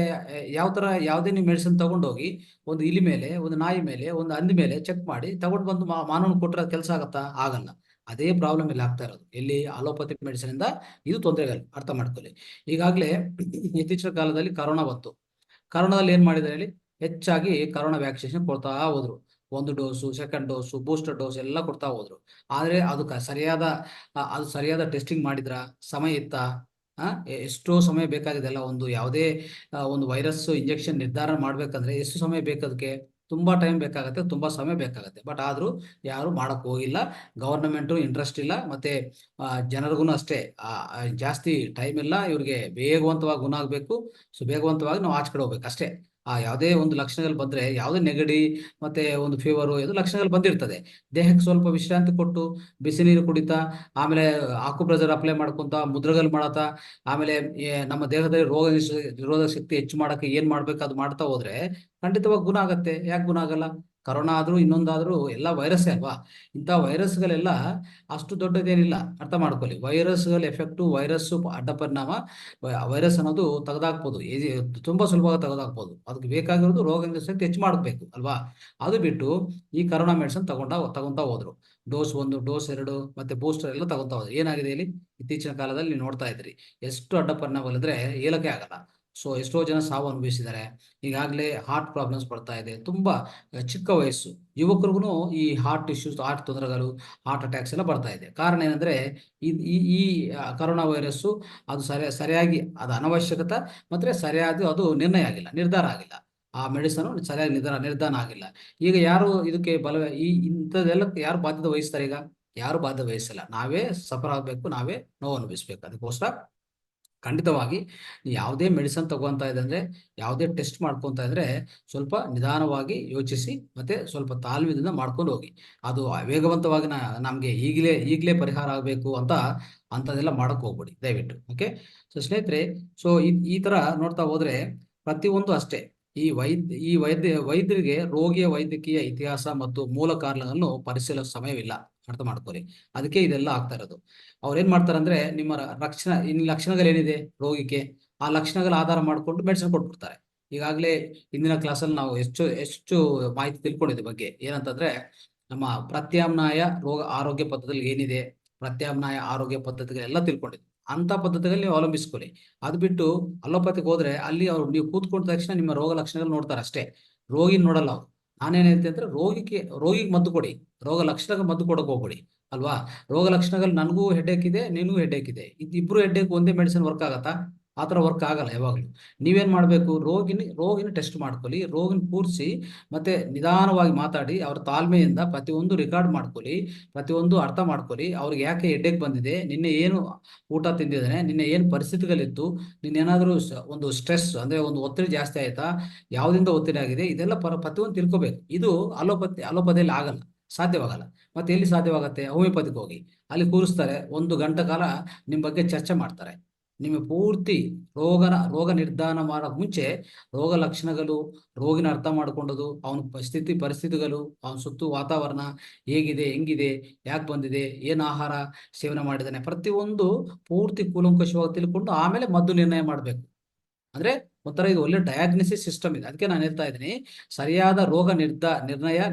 ಯಾವ ತರ ಯಾವುದೇ ನೀವು ಮೆಡಿಸಿನ್ ತಗೊಂಡೋಗಿ ಒಂದು ಇಲಿ ಮೇಲೆ, ಒಂದು ನಾಯಿ ಮೇಲೆ, ಒಂದು ಹಂದಿ ಮೇಲೆ ಚೆಕ್ ಮಾಡಿ ತಗೊಂಡು ಬಂದು ಮಾನವನ ಕೊಟ್ಟರೆ ಕೆಲಸ ಆಗತ್ತಾ? ಆಗಲ್ಲ. ಅದೇ ಪ್ರಾಬ್ಲಮ್ ಇಲ್ಲಿ ಆಗ್ತಾ ಇರೋದು. ಎಲ್ಲಿ ಅಲೋಪತಿ ಮೆಡಿಸಿನ್ ಇಂದ ಇದು ತೊಂದರೆಗಳು. ಅರ್ಥ ಮಾಡ್ಕೊಳ್ಳಿ. ಈಗಾಗಲೇ ಇತ್ತೀಚಿನ ಕಾಲದಲ್ಲಿ ಕರೋನಾ ಬಂತು. ಕರೋನಾದಲ್ಲಿ ಏನ್ ಮಾಡಿದ್ದಾರೆ ಹೇಳಿ, ಹೆಚ್ಚಾಗಿ ಕರೋನಾ ವ್ಯಾಕ್ಸಿನೇಷನ್ ಕೊಡ್ತಾ ಹೋದ್ರು. ಒಂದು dose, second dose, booster dose ಎಲ್ಲ ಕೊಡ್ತಾ ಹೋದ್ರು. ಆದ್ರೆ ಅದು ಸರಿಯಾದ ಟೆಸ್ಟಿಂಗ್ ಮಾಡಿದ್ರ, ಸಮಯ ಇತ್ತ? ಎಷ್ಟೋ ಸಮಯ ಬೇಕಾಗಿದೆ ಅಲ್ಲ. ಒಂದು ಯಾವುದೇ ಒಂದು ವೈರಸ್ ಇಂಜೆಕ್ಷನ್ ನಿರ್ಧಾರ ಮಾಡ್ಬೇಕಂದ್ರೆ ಎಷ್ಟು ಸಮಯ ಬೇಕದಕ್ಕೆ? ತುಂಬಾ ಟೈಮ್ ಬೇಕಾಗತ್ತೆ, ತುಂಬಾ ಸಮಯ ಬೇಕಾಗತ್ತೆ. ಬಟ್ ಆದ್ರೂ ಯಾರು ಮಾಡಕ್ ಹೋಗಿಲ್ಲ. ಗವರ್ನಮೆಂಟ್ ಇಂಟ್ರೆಸ್ಟ್ ಇಲ್ಲ, ಮತ್ತೆ ಜನರಿಗೂ ಅಷ್ಟೇ ಜಾಸ್ತಿ ಟೈಮ್ ಇಲ್ಲ. ಇವ್ರಿಗೆ ವೇಗವಂತವಾಗಿ ಗುಣ ಆಗ್ಬೇಕು. ಸೊ ವೇಗವಂತವಾಗಿ ನಾವು ಆಚೆ ಕಡೆ ಹೋಗ್ಬೇಕು ಅಷ್ಟೇ. ಯಾವುದೇ ಒಂದು ಲಕ್ಷಣಗಳು ಬಂದ್ರೆ, ಯಾವುದೇ ನೆಗಡಿ ಮತ್ತೆ ಒಂದು ಫೀವರು, ಇದು ಲಕ್ಷಣಗಳು ಬಂದಿರ್ತದೆ, ದೇಹಕ್ಕೆ ಸ್ವಲ್ಪ ವಿಶ್ರಾಂತಿ ಕೊಟ್ಟು ಬಿಸಿ ನೀರು ಕುಡಿತಾ, ಆಮೇಲೆ ಆಕುಪ್ರೆಷರ್ ಅಪ್ಲೈ ಮಾಡ್ಕೊಂತ, ಮುದ್ರಗಲ್ ಮಾಡತ್ತ, ಆಮೇಲೆ ನಮ್ಮ ದೇಹದಲ್ಲಿ ನಿರೋಧಕ ಶಕ್ತಿ ಹೆಚ್ಚು ಮಾಡಕ್ಕೆ ಏನ್ ಮಾಡ್ಬೇಕು ಅದು ಮಾಡ್ತಾ ಹೋದ್ರೆ ಖಂಡಿತವಾಗಿ ಗುಣ ಆಗತ್ತೆ. ಯಾಕೆ ಗುಣ ಆಗಲ್ಲ? ಕರೋನಾ ಆದ್ರೂ ಇನ್ನೊಂದಾದ್ರೂ ಎಲ್ಲ ವೈರಸ್ಸೇ ಅಲ್ವಾ. ಇಂಥ ವೈರಸ್ಗಳೆಲ್ಲ ಅಷ್ಟು ದೊಡ್ಡದೇನಿಲ್ಲ, ಅರ್ಥ ಮಾಡ್ಕೊಳ್ಳಿ. ವೈರಸ್ಗಳ ಎಫೆಕ್ಟು, ವೈರಸ್ಸು ಅಡ್ಡ ಪರಿಣಾಮ, ವೈರಸ್ ಅನ್ನೋದು ತೆಗೆದಾಕ್ಬೋದು, ತುಂಬಾ ಸುಲಭವಾಗಿ ತೆಗೆದಾಕ್ಬೋದು. ಅದಕ್ಕೆ ಬೇಕಾಗಿರೋದು ರೋಗ ನಿರೋಧಕ ಶಕ್ತಿ ಹೆಚ್ಚು ಮಾಡಬೇಕು ಅಲ್ವಾ. ಅದು ಬಿಟ್ಟು ಈ ಕರೋನಾ ಮೆಡಿಸಿನ್ ತಗೊಂತಾ ಹೋದ್ರು. ಡೋಸ್ 1, ಡೋಸ್ 2 ಮತ್ತೆ ಬೂಸ್ಟರ್ ಎಲ್ಲ ತಗೊಂತಾ ಹೋದ್ರು. ಏನಾಗಿದೆ ಇಲ್ಲಿ ಇತ್ತೀಚಿನ ಕಾಲದಲ್ಲಿ ನೀವು ನೋಡ್ತಾ ಇದ್ರಿ, ಎಷ್ಟು ಅಡ್ಡ ಪರಿಣಾಮಗಳಿದ್ರೆ ಹೇಳಕ್ಕೆ ಆಗಲ್ಲ. ಸೊ ಎಷ್ಟೋ ಜನ ಸಾವು ಅನುಭವಿಸಿದ್ದಾರೆ. ಈಗಾಗಲೇ ಹಾರ್ಟ್ ಪ್ರಾಬ್ಲಮ್ಸ್ ಬರ್ತಾ ಇದೆ, ತುಂಬಾ ಚಿಕ್ಕ ವಯಸ್ಸು ಯುವಕರಿಗೂ ಈ ಹಾರ್ಟ್ ಇಶ್ಯೂಸ್, ಹಾರ್ಟ್ ತೊಂದರೆಗಳು, ಹಾರ್ಟ್ ಅಟ್ಯಾಕ್ಸ್ ಎಲ್ಲ ಬರ್ತಾ ಇದೆ. ಕಾರಣ ಏನಂದ್ರೆ ಈ ಈ ಈ ಕರೋನಾ ವೈರಸ್ಸು ಅದು ಸರಿಯಾಗಿ ಅದು ಅನವಶ್ಯಕತೆ ಮತ್ತೆ ಸರಿಯಾದ ಅದು ನಿರ್ಧಾರ ಆಗಿಲ್ಲ. ಆ ಮೆಡಿಸನ್ ಸರಿಯಾಗಿ ನಿರ್ಧಾರ ಆಗಿಲ್ಲ. ಈಗ ಯಾರು ಇದಕ್ಕೆ ಇಂಥದ್ದೆಲ್ಲ ಯಾರು ಬಾಧ್ಯತೆ ವಹಿಸ್ತಾರೆ? ಈಗ ಯಾರು ಬಾಧ್ಯತೆ ವಹಿಸಲ್ಲ. ನಾವೇ ಸಫರ್ ಆಗಬೇಕು, ನಾವೇ ನೋವು ಅನುಭವಿಸ್ಬೇಕು. ಅದಕ್ಕೋಸ್ಕರ ಖಂಡಿತವಾಗಿ ಯಾವುದೇ ಮೆಡಿಸಿನ್ ತಗೊಂತ ಇದೆ ಅಂದ್ರೆ, ಯಾವುದೇ ಟೆಸ್ಟ್ ಮಾಡ್ಕೊಂತ ಇದ್ರೆ ಸ್ವಲ್ಪ ನಿಧಾನವಾಗಿ ಯೋಚಿಸಿ ಮತ್ತೆ ಸ್ವಲ್ಪ ತಾಳ್ಮೆಯಿಂದ ಮಾಡ್ಕೊಂಡು ಹೋಗಿ. ಅದು ವೇಗವಂತವಾಗಿ ನಮ್ಗೆ ಈಗಲೇ ಪರಿಹಾರ ಆಗಬೇಕು ಅಂತದೆಲ್ಲ ಮಾಡಕ್ ಹೋಗ್ಬೇಡಿ ದಯವಿಟ್ಟು. ಓಕೆ. ಸೊ ಸ್ನೇಹಿತರೆ, ಸೊ ಈ ತರ ನೋಡ್ತಾ ಹೋದ್ರೆ ಪ್ರತಿಯೊಂದು ಅಷ್ಟೇ. ಈ ವೈದ್ಯರಿಗೆ ರೋಗಿಯ ವೈದ್ಯಕೀಯ ಇತಿಹಾಸ ಮತ್ತು ಮೂಲ ಕಾರಣಗಳನ್ನು ಪರಿಶೀಲಿಸುವ ಸಮಯವಿಲ್ಲ, ಅರ್ಥ ಮಾಡ್ಕೊಳ್ಳಿ. ಅದಕ್ಕೆ ಇದೆಲ್ಲ ಆಗ್ತಾ ಇರೋದು. ಅವ್ರು ಏನ್ ಮಾಡ್ತಾರೆ ಅಂದ್ರೆ, ನಿಮ್ಮ ಲಕ್ಷಣಗಳೇನಿದೆ ರೋಗಿಗೆ, ಆ ಲಕ್ಷಣಗಳ ಆಧಾರ ಮಾಡಿಕೊಂಡು ಮೆಡಿಸಿನ್ ಕೊಟ್ಬಿಡ್ತಾರೆ. ಈಗಾಗಲೇ ಇಂದಿನ ಕ್ಲಾಸಲ್ಲಿ ನಾವು ಎಷ್ಟು ಮಾಹಿತಿ ತಿಳ್ಕೊಂಡಿದ್ದ ಬಗ್ಗೆ ಏನಂತಂದ್ರೆ, ನಮ್ಮ ಪ್ರತ್ಯಾಮ್ನಾಯ ರೋಗ ಆರೋಗ್ಯ ಪದ್ಧತಿಯಲ್ಲಿ ಏನಿದೆ, ಪ್ರತ್ಯಾಮ್ನಾಯ ಆರೋಗ್ಯ ಪದ್ಧತಿಗಳೆಲ್ಲ ತಿಳ್ಕೊಂಡಿದ್ವಿ. ಅಂತ ಪದ್ಧತಿಗಳಲ್ಲಿ ನೀವು ಅವಲಂಬಿಸ್ಕೊಳ್ಳಿ. ಅದು ಬಿಟ್ಟು ಅಲೋಪತಿಗೆ ಹೋದ್ರೆ ಅಲ್ಲಿ ಅವ್ರು ನೀವು ಕೂತ್ಕೊಂಡ ತಕ್ಷಣ ನಿಮ್ಮ ರೋಗ ಲಕ್ಷಣಗಳು ನೋಡ್ತಾರೆ ಅಷ್ಟೇ, ರೋಗಿ ನೋಡಲ್ಲ ಅವ್ರು. ನಾನೇನ್ ಹೇಳ್ತೀನಿ ಅಂದ್ರೆ, ರೋಗಿಗೆ ಮದ್ದು ಕೊಡಿ, ರೋಗ ಲಕ್ಷಣಕ್ಕೆ ಮದ್ದು ಕೊಡಕ್ ಹೋಗ್ಬೇಡಿ ಅಲ್ವಾ. ರೋಗ ಲಕ್ಷಣಗಳು ನನಗೂ ಹೆಡ್ಡೇಕ್ ಇದೆ, ನಿನಗೂ ಹೆಡ್ಡೇಕ್ ಇದೆ, ಇಬ್ರು ಹೆಡ್ಡೇಕ್ ಒಂದೇ ಮೆಡಿಸಿನ್ ವರ್ಕ್ ಆಗತ್ತಾ? ಆತರ ವರ್ಕ್ ಆಗಲ್ಲ ಯಾವಾಗ್ಲೂ. ನೀವೇನ್ ಮಾಡ್ಬೇಕು, ರೋಗಿನ ಟೆಸ್ಟ್ ಮಾಡ್ಕೊಳ್ಳಿ, ರೋಗಿನ ಕೂರಿಸಿ ಮತ್ತೆ ನಿಧಾನವಾಗಿ ಮಾತಾಡಿ, ಅವ್ರ ತಾಳ್ಮೆಯಿಂದ ಪ್ರತಿಯೊಂದು ರೆಕಾರ್ಡ್ ಮಾಡ್ಕೊಳ್ಳಿ, ಪ್ರತಿಯೊಂದು ಅರ್ಥ ಮಾಡ್ಕೊಳ್ಳಿ. ಅವ್ರಿಗೆ ಯಾಕೆ ಹೆಡ್ಡೇಕ್ ಬಂದಿದೆ, ನಿನ್ನೆ ಏನು ಊಟ ತಿಂದಿದ್ದಾನೆ, ನಿನ್ನೆ ಏನು ಪರಿಸ್ಥಿತಿಗಳಿತ್ತು, ನಿನ್ನೇನಾದ್ರೂ ಒಂದು ಸ್ಟ್ರೆಸ್ ಅಂದ್ರೆ ಒಂದು ಒತ್ತಡ ಜಾಸ್ತಿ ಆಯ್ತಾ, ಯಾವ್ದಿಂದ ಒತ್ತಡ ಆಗಿದೆ, ಇದೆಲ್ಲ ಪ್ರತಿಯೊಂದು ತಿಳ್ಕೊಬೇಕು. ಇದು ಅಲೋಪತಿಯಲ್ಲಿ ಆಗಲ್ಲ, ಸಾಧ್ಯವಾಗಲ್ಲ. ಮತ್ತೆ ಎಲ್ಲಿ ಸಾಧ್ಯವಾಗತ್ತೆ? ಹೋಮಿಯೋಪತಿಗೆ ಹೋಗಿ, ಅಲ್ಲಿ ಕೂರಿಸ್ತಾರೆ, 1 ಗಂಟೆ ಕಾಲ ನಿಮ್ ಬಗ್ಗೆ ಚರ್ಚೆ ಮಾಡ್ತಾರೆ. ನಿಮಗೆ ಪೂರ್ತಿ ರೋಗ ನಿರ್ಧಾರ ಮಾಡೋಕ್ ಮುಂಚೆ ರೋಗ ಲಕ್ಷಣಗಳು, ರೋಗಿನ ಅರ್ಥ ಮಾಡ್ಕೊಂಡದು, ಅವನ ಪರಿಸ್ಥಿತಿಗಳು, ಅವನ ಸುತ್ತು ವಾತಾವರಣ ಹೇಗಿದೆ, ಹೆಂಗಿದೆ, ಯಾಕೆ ಬಂದಿದೆ, ಏನ್ ಆಹಾರ ಸೇವನೆ ಮಾಡಿದಾನೆ, ಪ್ರತಿಯೊಂದು ಪೂರ್ತಿ ಕೂಲಂಕಷವಾಗಿ ತಿಳ್ಕೊಂಡು ಆಮೇಲೆ ಮದ್ದು ನಿರ್ಣಯ ಮಾಡ್ಬೇಕು. ಅಂದ್ರೆ ಒಂಥರ ಇದು ಒಳ್ಳೆ ಡಯಾಗ್ನೋಸಿಸ್ ಸಿಸ್ಟಮ್ ಇದೆ. ಅದಕ್ಕೆ ನಾನು ಹೇಳ್ತಾ ಇದ್ದೀನಿ, ಸರಿಯಾದ ರೋಗ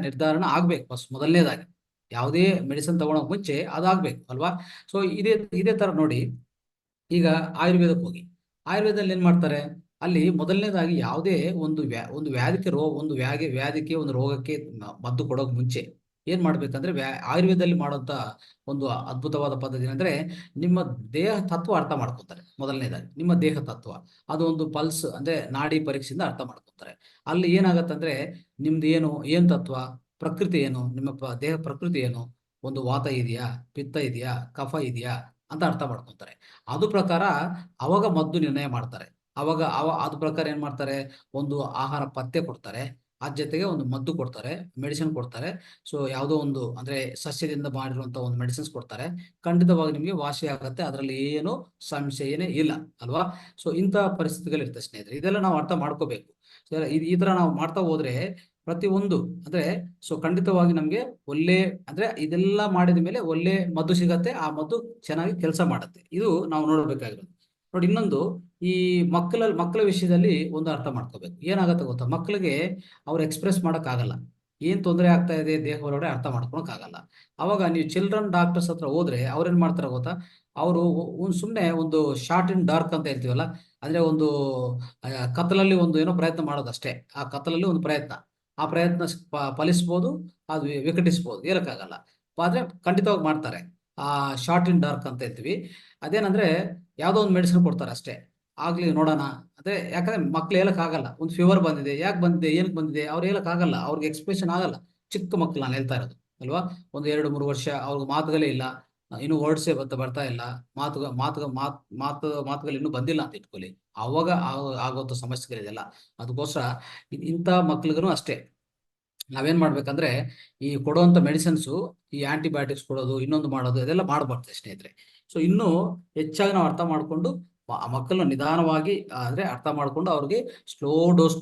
ನಿರ್ಧಾರಣ ಆಗ್ಬೇಕು ಫಸ್ಟ್, ಮೊದಲನೇದಾಗಿ. ಯಾವುದೇ ಮೆಡಿಸಿನ್ ತಗೊಳಕ್ ಮುಂಚೆ ಅದಾಗ್ಬೇಕು ಅಲ್ವಾ. ಸೊ ಇದೇ ತರ ನೋಡಿ, ಈಗ ಆಯುರ್ವೇದಕ್ಕೆ ಹೋಗಿ, ಆಯುರ್ವೇದದಲ್ಲಿ ಏನ್ ಮಾಡ್ತಾರೆ, ಅಲ್ಲಿ ಮೊದಲನೇದಾಗಿ ಯಾವುದೇ ಒಂದು ವ್ಯಾಧಿಗೆ ಒಂದು ರೋಗಕ್ಕೆ ಮದ್ದು ಕೊಡೋಕ್ ಮುಂಚೆ ಏನ್ ಮಾಡ್ಬೇಕಂದ್ರೆ, ಆಯುರ್ವೇದದಲ್ಲಿ ಮಾಡುವಂತ ಒಂದು ಅದ್ಭುತವಾದ ಪದ್ಧತಿ ಏನಂದ್ರೆ, ನಿಮ್ಮ ದೇಹ ತತ್ವ ಅರ್ಥ ಮಾಡ್ಕೊತಾರೆ. ಮೊದಲನೇದಾಗಿ ನಿಮ್ಮ ದೇಹ ತತ್ವ, ಅದು ಒಂದು ಪಲ್ಸ್ ಅಂದ್ರೆ ನಾಡಿ ಪರೀಕ್ಷೆಯಿಂದ ಅರ್ಥ ಮಾಡ್ಕೊತಾರೆ. ಅಲ್ಲಿ ಏನಾಗತ್ತಂದ್ರೆ, ನಿಮ್ದು ಏನ್ ತತ್ವ, ಪ್ರಕೃತಿ ಏನು, ನಿಮ್ಮ ದೇಹ ಪ್ರಕೃತಿ ಏನು, ಒಂದು ವಾತ ಇದೆಯಾ, ಪಿತ್ತ ಇದೆಯಾ, ಕಫ ಇದೆಯಾ ಅಂತ ಅರ್ಥ ಮಾಡ್ಕೊತಾರೆ. ಅದು ಪ್ರಕಾರ ಅವಾಗ ಮದ್ದು ನಿರ್ಣಯ ಮಾಡ್ತಾರೆ. ಅದ ಪ್ರಕಾರ ಏನ್ ಮಾಡ್ತಾರೆ, ಒಂದು ಆಹಾರ ಪಥ್ಯ ಕೊಡ್ತಾರೆ, ಅದ್ರ ಜೊತೆಗೆ ಒಂದು ಮದ್ದು ಕೊಡ್ತಾರೆ, ಮೆಡಿಸಿನ್ ಕೊಡ್ತಾರೆ. ಸೊ ಯಾವುದೋ ಒಂದು ಅಂದ್ರೆ ಸಸ್ಯದಿಂದ ಮಾಡಿರುವಂತ ಒಂದು ಮೆಡಿಸಿನ್ಸ್ ಕೊಡ್ತಾರೆ. ಖಂಡಿತವಾಗಿ ನಿಮಗೆ ವಾಸಿ ಆಗತ್ತೆ, ಅದರಲ್ಲಿ ಏನು ಸಂಶಯನೇ ಇಲ್ಲ ಅಲ್ವಾ. ಸೊ ಇಂಥ ಪರಿಸ್ಥಿತಿಗಳು ಇರ್ತದೆ ಸ್ನೇಹಿತರೆ, ಇದೆಲ್ಲ ನಾವು ಅರ್ಥ ಮಾಡ್ಕೋಬೇಕು. ಈ ತರ ನಾವು ಮಾಡ್ತಾ ಹೋದ್ರೆ ಪ್ರತಿಯೊಂದು ಅಂದ್ರೆ, ಸೊ ಖಂಡಿತವಾಗಿ ನಮ್ಗೆ ಒಳ್ಳೆ ಅಂದ್ರೆ ಇದೆಲ್ಲ ಮಾಡಿದ ಮೇಲೆ ಒಳ್ಳೆ ಮದ್ದು ಸಿಗತ್ತೆ, ಆ ಮದ್ದು ಚೆನ್ನಾಗಿ ಕೆಲಸ ಮಾಡುತ್ತೆ. ಇದು ನಾವು ನೋಡ್ಬೇಕಾಗಿರೋದು. ನೋಡಿ, ಇನ್ನೊಂದು, ಈ ಮಕ್ಕಳ ವಿಷಯದಲ್ಲಿ ಒಂದು ಅರ್ಥ ಮಾಡ್ಕೋಬೇಕು. ಏನಾಗತ್ತೆ ಗೊತ್ತಾ, ಮಕ್ಕಳಿಗೆ ಅವ್ರು ಎಕ್ಸ್ಪ್ರೆಸ್ ಮಾಡಕ್ ಆಗಲ್ಲ, ಏನ್ ತೊಂದರೆ ಆಗ್ತಾ ಇದೆ ದೇಹ ಹೊರಗಡೆ ಅರ್ಥ ಮಾಡ್ಕೊಳಕ್ ಆಗಲ್ಲ. ಅವಾಗ ನೀವು ಚಿಲ್ಡ್ರನ್ ಡಾಕ್ಟರ್ಸ್ ಹತ್ರ ಹೋದ್ರೆ ಅವ್ರೇನ್ ಮಾಡ್ತಾರೆ ಗೊತ್ತಾ, ಅವರು ಸುಮ್ನೆ ಒಂದು ಶಾರ್ಟ್ ಇನ್ ಡಾರ್ಕ್ ಅಂತ ಹೇಳ್ತೀವಲ್ಲ, ಅಂದ್ರೆ ಒಂದು ಕತ್ತಲಲ್ಲಿ ಒಂದು ಏನೋ ಪ್ರಯತ್ನ ಮಾಡೋದಷ್ಟೇ. ಆ ಕತ್ತಲಲ್ಲಿ ಒಂದು ಪ್ರಯತ್ನ, ಆ ಪ್ರಯತ್ನ ಫಲಿಸ್ಬೋದು, ಅದು ವಿಕಟಿಸ್ಬೋದು, ಹೇಳಕ್ಕಾಗಲ್ಲ. ಆದ್ರೆ ಖಂಡಿತವಾಗಿ ಮಾಡ್ತಾರೆ. ಆ ಶಾರ್ಟ್ ಇನ್ ಡಾರ್ಕ್ ಅಂತ ಹೇಳ್ತೀವಿ. ಅದೇನಂದ್ರೆ, ಯಾವ್ದೋ ಒಂದು ಮೆಡಿಸಿನ್ ಕೊಡ್ತಾರೆ ಅಷ್ಟೇ, ಆಗ್ಲಿ ನೋಡೋಣ. ಅದೇ ಯಾಕಂದ್ರೆ ಮಕ್ಳು ಹೇಳಕ್ ಆಗಲ್ಲ, ಒಂದು ಫೀವರ್ ಬಂದಿದೆ, ಯಾಕೆ ಬಂದಿದೆ, ಏನಕ್ಕೆ ಬಂದಿದೆ, ಅವ್ರು ಹೇಳಕ್ ಆಗಲ್ಲ, ಅವ್ರಿಗೆ ಎಕ್ಸ್ಪ್ರೆಷನ್ ಆಗಲ್ಲ. ಚಿಕ್ಕ ಮಕ್ಳು ನಾನು ಹೇಳ್ತಾ ಇರೋದು ಅಲ್ವಾ, ಒಂದು 2-3 ವರ್ಷ, ಅವ್ರಿಗೆ ಮಾತುಗಳೇ ಇಲ್ಲ, ಇನ್ನು ವರ್ಡ್ಸೇ ಬರ್ತಾ ಇಲ್ಲ, ಮಾತುಗಳು ಇನ್ನೂ ಬಂದಿಲ್ಲ ಅಂತ ಇಟ್ಕೊಳ್ಳಿ. ಅವಾಗ ಆಗುವಂತ ಸಮಸ್ಯೆಗಳಿದೆಲ್ಲ. ಅದಕ್ಕೋಸ್ಕರ ಇಂಥ ಮಕ್ಳಿಗೂ ಅಷ್ಟೇ ನಾವೇನ್ ಮಾಡ್ಬೇಕಂದ್ರೆ, ಈ ಕೊಡುವಂತ ಮೆಡಿಸಿನ್ಸು, ಈ ಆಂಟಿಬಯೋಟಿಕ್ಸ್ ಕೊಡೋದು, ಇನ್ನೊಂದು ಮಾಡೋದು, ಇದೆಲ್ಲ ಮಾಡಬಾರ್ದು ಸ್ನೇಹಿತರೆ. ಸೊ ಇನ್ನು ಹೆಚ್ಚಾಗಿ ನಾವು ಅರ್ಥ ಮಾಡ್ಕೊಂಡು ಆ ಮಕ್ಕಳನ್ನ ನಿಧಾನವಾಗಿ ಅಂದ್ರೆ ಅರ್ಥ ಮಾಡ್ಕೊಂಡು ಅವ್ರಿಗೆ ಸ್ಲೋ ಡೋಸ್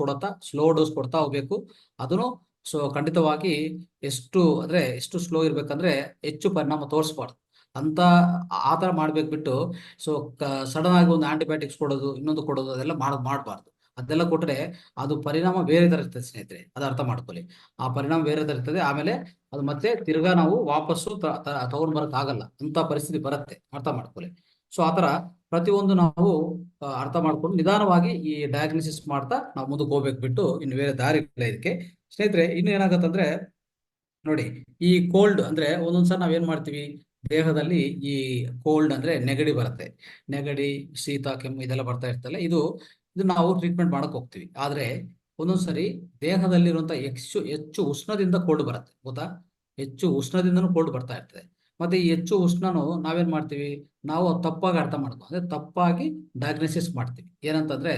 ಕೊಡ್ತಾ ಹೋಗ್ಬೇಕು. ಅದನ್ನು ಸೊ ಖಂಡಿತವಾಗಿ ಎಷ್ಟು ಸ್ಲೋ ಇರ್ಬೇಕಂದ್ರೆ ಹೆಚ್ಚು ಪರಿಣಾಮ ತೋರಿಸ್ಬಾರ್ದು ಅಂತ, ಆ ಥರ ಮಾಡ್ಬೇಕು ಬಿಟ್ಟು ಸೊ ಸಡನ್ ಆಗಿ ಒಂದು ಆಂಟಿಬಯೋಟಿಕ್ಸ್ ಕೊಡೋದು, ಇನ್ನೊಂದು ಕೊಡೋದು, ಅದೆಲ್ಲ ಮಾಡಬಾರ್ದು. ಅದೆಲ್ಲ ಕೊಟ್ರೆ ಅದು ಪರಿಣಾಮ ಬೇರೆ ತರ ಇರ್ತದೆ ಸ್ನೇಹಿತರೆ, ಅದು ಅರ್ಥ ಮಾಡ್ಕೊಳ್ಳಿ. ಆ ಪರಿಣಾಮ ಬೇರೆ ತರ ಇರ್ತದೆ, ಆಮೇಲೆ ಅದು ಮತ್ತೆ ತಿರ್ಗಾ ನಾವು ವಾಪಸ್ಸು ತಗೊಂಡ್ ಬರಕ್ ಆಗಲ್ಲ ಅಂತ ಪರಿಸ್ಥಿತಿ ಬರುತ್ತೆ, ಅರ್ಥ ಮಾಡ್ಕೊಳ್ಳಿ. ಸೊ ಆತರ ಪ್ರತಿಯೊಂದು ನಾವು ಅರ್ಥ ಮಾಡ್ಕೊಂಡು ನಿಧಾನವಾಗಿ ಈ ಡಯಾಗ್ನೋಸಿಸ್ ಮಾಡ್ತಾ ನಾವು ಮುಂದಕ್ಕೆ ಹೋಗ್ಬೇಕು ಬಿಟ್ಟು ಇನ್ನು ಬೇರೆ ದಾರಿ ಇಲ್ಲ ಇದಕ್ಕೆ ಸ್ನೇಹಿತರೆ. ಇನ್ನು ಏನಾಗತ್ತಂದ್ರೆ ನೋಡಿ, ಈ ಕೋಲ್ಡ್ ಅಂದ್ರೆ ಒಂದೊಂದ್ಸಲ ನಾವೇನ್ ಮಾಡ್ತೀವಿ, ದೇಹದಲ್ಲಿ ಈ ಕೋಲ್ಡ್ ಅಂದ್ರೆ ನೆಗಡಿ ಬರುತ್ತೆ, ನೆಗಡಿ, ಶೀತ, ಕೆಮ್ಮು ಇದೆಲ್ಲ ಬರ್ತಾ ಇರ್ತಲ್ಲ, ಇದು ನಾವು ಟ್ರೀಟ್ಮೆಂಟ್ ಮಾಡಕ್ ಹೋಗ್ತೀವಿ. ಆದ್ರೆ ಒಂದೊಂದ್ಸರಿ ದೇಹದಲ್ಲಿರುವಂತ ಹೆಚ್ಚು ಹೆಚ್ಚು ಉಷ್ಣದಿಂದ ಕೋಲ್ಡ್ ಬರುತ್ತೆ, ಗೊತ್ತಾ? ಹೆಚ್ಚು ಉಷ್ಣದಿಂದನೂ ಕೋಲ್ಡ್ ಬರ್ತಾ ಇರ್ತದೆ. ಮತ್ತೆ ಈ ಹೆಚ್ಚು ಉಷ್ಣನು ನಾವೇನ್ ಮಾಡ್ತೀವಿ, ನಾವು ತಪ್ಪಾಗಿ ಅರ್ಥ ಮಾಡ್ಕೊ ಅಂದ್ರೆ ತಪ್ಪಾಗಿ ಡಯಾಗ್ನೋಸಿಸ್ ಮಾಡ್ತೀವಿ. ಏನಂತಂದ್ರೆ